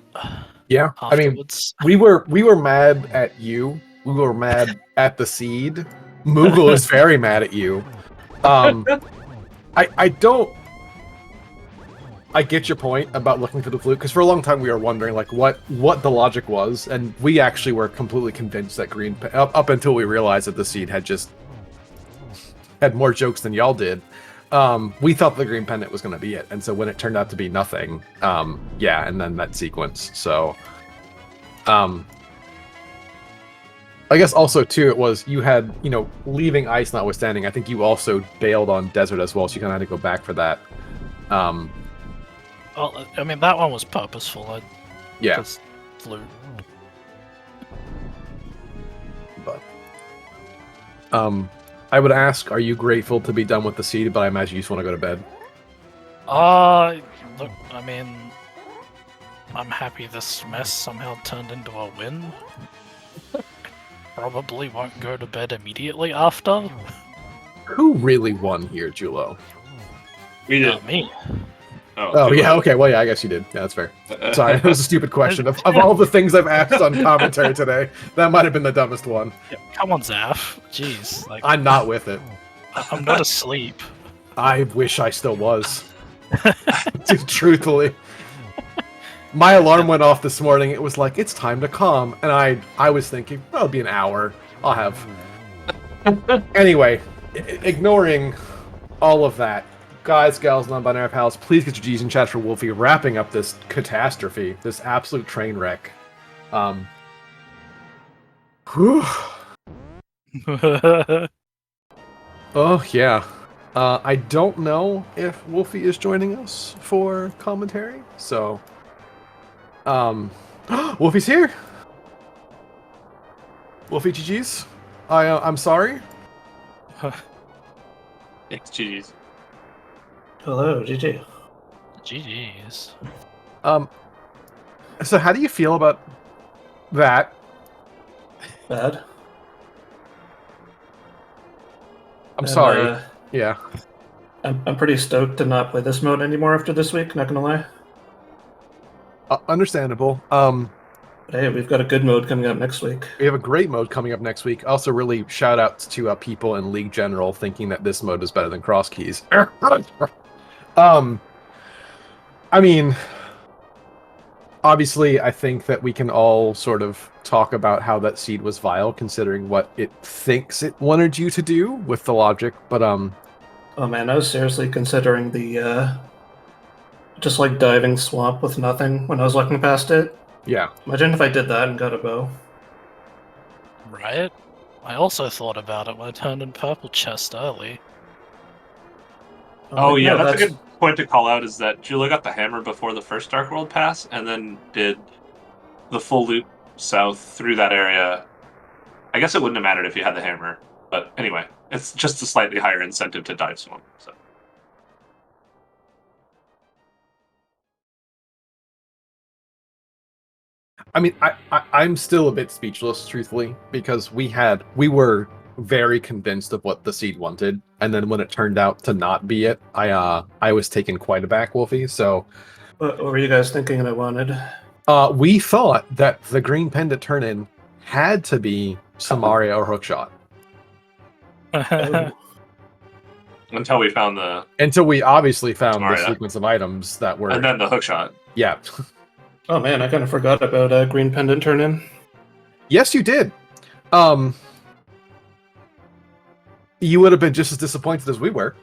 Yeah. I mean, Afterwards. we were mad at you. We were mad at the seed. Moogle is very mad at you. I get your point about looking for the flute, because for a long time we were wondering like what the logic was, and we actually were completely convinced that green up until we realized that the seed had more jokes than y'all did. We thought the green pendant was going to be it, and so when it turned out to be nothing, yeah, and then that sequence. So, I guess also too, it was you had, you know, leaving Ice notwithstanding, I think you also bailed on Desert as well, so you kind of had to go back for that. Well, I mean, that one was purposeful. Yeah. Just Flute. But, I would ask, are you grateful to be done with the seed? But I imagine you just want to go to bed. Look, I mean, I'm happy this mess somehow turned into a win. Probably won't go to bed immediately after. Who really won here, Julo? We did. Not me. Oh, yeah, okay, well, yeah, I guess you did. Yeah, that's fair. Sorry, that was a stupid question. Of all the things I've asked on commentary today, that might have been the dumbest one. Yeah, come on, Zaf. Jeez. Like, I'm not with it. I'm not asleep. I wish I still was. Truthfully. My alarm went off this morning. It was like, it's time to calm. And I was thinking, oh, it'll be an hour. I'll have... Anyway, ignoring all of that, guys, gals, non-binary pals, please get your G's in chat for Wolfie wrapping up this catastrophe, this absolute train wreck. Whew. Oh, yeah. I don't know if Wolfie is joining us for commentary, so... Wolfie's here! Wolfie GG's. I'm sorry. Thanks, GG's. Hello, GG. GG's. So how do you feel about that? Bad. I'm sorry. Yeah. I'm pretty stoked to not play this mode anymore after this week, not gonna lie. Understandable. But hey, we've got a good mode coming up next week. We have a great mode coming up next week. Also, really shout outs to people in League General thinking that this mode is better than cross keys. I mean, obviously, I think that we can all sort of talk about how that seed was vile, considering what it thinks it wanted you to do with the logic. But oh man, I was seriously considering the just like diving swamp with nothing when I was looking past it. Yeah. Imagine if I did that and got a bow. Right? I also thought about it when I turned in purple chest early. Oh yeah, that's a good point to call out, is that Julia got the hammer before the first Dark World pass, and then did the full loop south through that area. I guess it wouldn't have mattered if you had the hammer, but anyway, it's just a slightly higher incentive to dive swamp. So. I mean, I'm still a bit speechless, truthfully, because we were very convinced of what the seed wanted, and then when it turned out to not be it, I was taken quite aback, Wolfie. So, what were you guys thinking I wanted? We thought that the green pendant turn-in had to be Samaria or Hookshot. Oh. Until we found the... Until we obviously found Samaria. the sequence of items that were... And then the hookshot. Yeah. Oh man, I kind of forgot about green pendant turn-in. Yes, you did. You would have been just as disappointed as we were.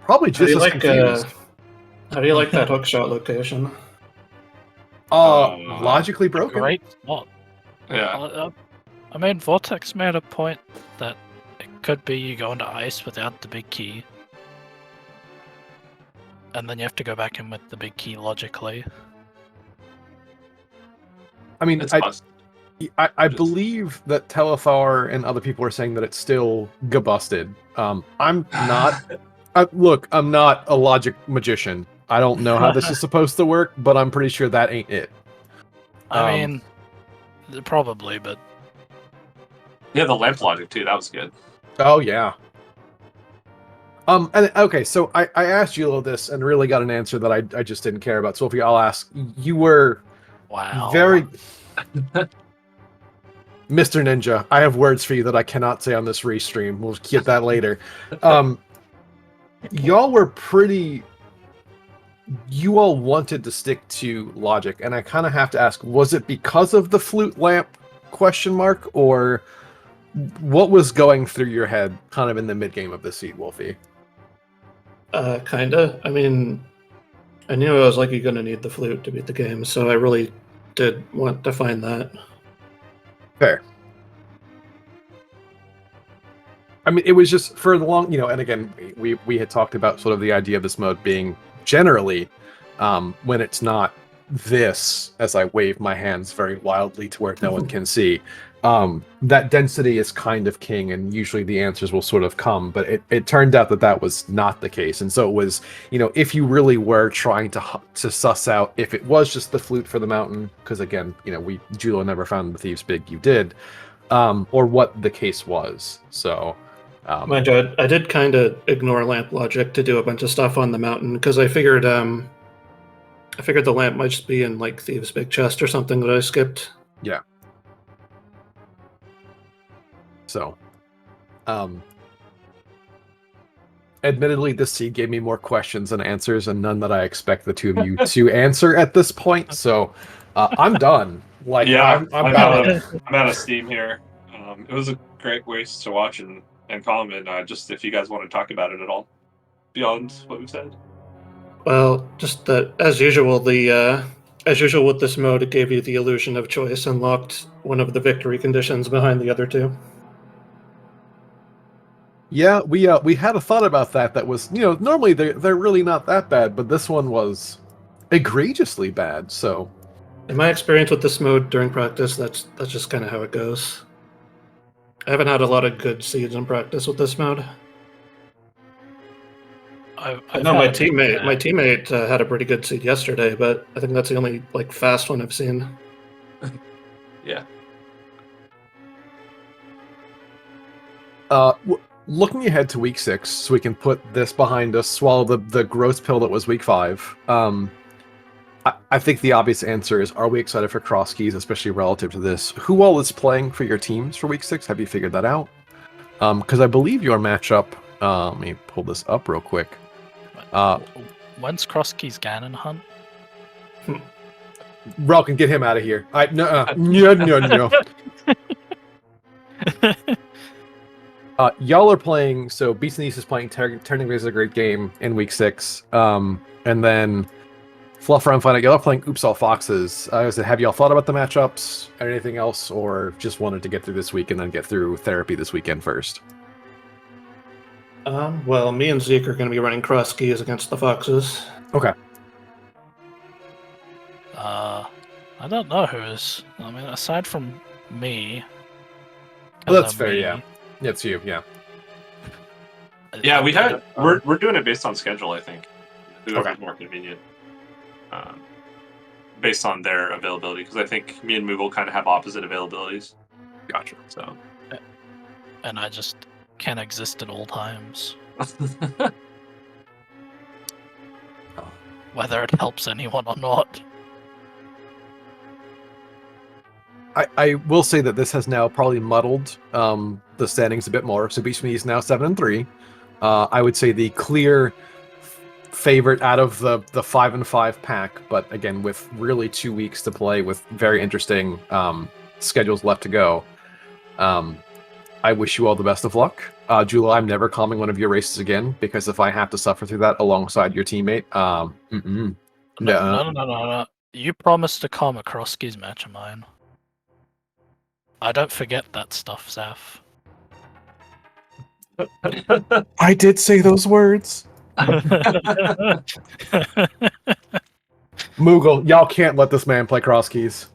Probably just as confused. How do you like that hookshot location? Logically broken. Great spot. Yeah. I mean, Vortex made a point that it could be you go into ice without the big key. And then you have to go back in with the big key logically. I mean, I believe that Telethar and other people are saying that it's still gabusted. I'm not... look, I'm not a logic magician. I don't know how this is supposed to work, but I'm pretty sure that ain't it. I mean, probably, but... Yeah, the lamp logic too, that was good. Oh, yeah. And okay, so I asked you this and really got an answer that I just didn't care about. Sophie, I'll ask. You were very... Mr. Ninja, I have words for you that I cannot say on this restream. We'll get that later. Y'all were pretty... You all wanted to stick to logic, and I kind of have to ask, was it because of the flute lamp question mark, or what was going through your head kind of in the mid-game of the seed, Wolfie? Kinda. I mean, I knew I was likely going to need the flute to beat the game, so I really did want to find that. Fair. I mean, it was just for the long, and again, we had talked about sort of the idea of this mode being generally, when it's not this, as I wave my hands very wildly to where no one can see, that density is kind of king, and usually the answers will sort of come, but it turned out that was not the case. And so it was, if you really were trying to suss out if it was just the flute for the mountain, because again, Julo never found the thieves big, you did, or what the case was. So mind you, I did kind of ignore lamp logic to do a bunch of stuff on the mountain, because I figured the lamp might just be in like Thieves' Big Chest or something that I skipped. Yeah. So, admittedly, this seed gave me more questions than answers, and none that I expect the two of you to answer at this point. So, I'm done. Like, yeah, I'm out of steam here. It was a great waste to watch and comment. Just if you guys want to talk about it at all, beyond what we've said. Well, just that, as usual, as usual with this mode, it gave you the illusion of choice and locked one of the victory conditions behind the other two. Yeah, we had a thought about that. That was, normally they're really not that bad, but this one was egregiously bad. So, in my experience with this mode during practice, that's just kind of how it goes. I haven't had a lot of good seeds in practice with this mode. No, my teammate had a pretty good seed yesterday, but I think that's the only like fast one I've seen. Yeah. Looking ahead to week 6, so we can put this behind us, swallow the gross pill that was week 5. I think the obvious answer is: are we excited for cross keys, especially relative to this? Who all is playing for your teams for week 6? Have you figured that out? Because I believe your matchup. Let me pull this up real quick. When's cross keys Ganon hunt? Relkin, get him out of here. No. Y'all are playing. So Beast and East is playing. Turning is a great game in week 6. And then Fluff around find out y'all are playing Oops All Foxes. I said, have y'all thought about the matchups or anything else, or just wanted to get through this week and then get through therapy this weekend first? Well, me and Zeke are going to be running cross keys against the Foxes. Okay. I don't know who is. I mean, aside from me. Well, that's fair. Yeah, it's you. Yeah. Yeah, we're doing it based on schedule. I think whoever's more convenient, based on their availability. Because I think me and Moo will kind of have opposite availabilities. Gotcha. So. And I just can't exist at all times. Whether it helps anyone or not. I will say that this has now probably muddled the standings a bit more. So Beast Me is now 7-3. I would say the clear favorite out of the 5-5 pack, but again with really 2 weeks to play with very interesting schedules left to go. I wish you all the best of luck. Jula, I'm never calming one of your races again, because if I have to suffer through that alongside your teammate, No. You promised to calm a cross keys match of mine. I don't forget that stuff, Zaf. I did say those words. Moogle, y'all can't let this man play cross keys.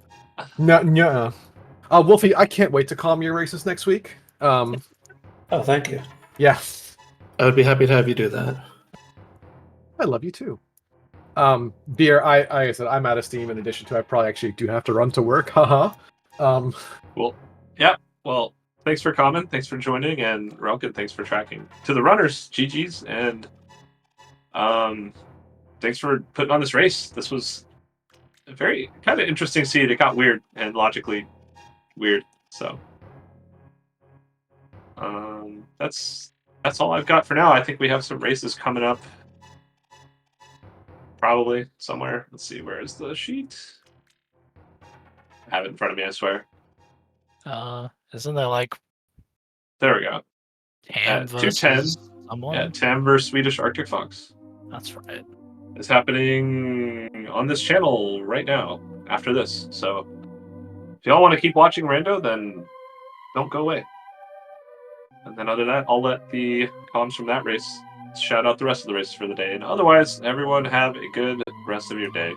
No. Wolfie, I can't wait to calm your races next week. Oh, thank you. Yeah. I would be happy to have you do that. I love you too. Beer, I said I'm out of steam. In addition to, I probably actually do have to run to work. Haha. Cool. Yeah. Well, thanks for coming. Thanks for joining, and Relkin, thanks for tracking. To the runners, GG's, and thanks for putting on this race. This was a very kind of interesting seed. It got weird and logically weird. So that's all I've got for now. I think we have some races coming up. Probably somewhere. Let's see, where is the sheet? I have it in front of me, I swear. Isn't there like there we go. Tam versus 210. Someone? Yeah, Tam versus Swedish Arctic Fox. That's right. It's happening on this channel right now after this. So if y'all want to keep watching Rando, then don't go away. And then other than that, I'll let the comms from that race shout out the rest of the races for the day. And otherwise, everyone have a good rest of your day.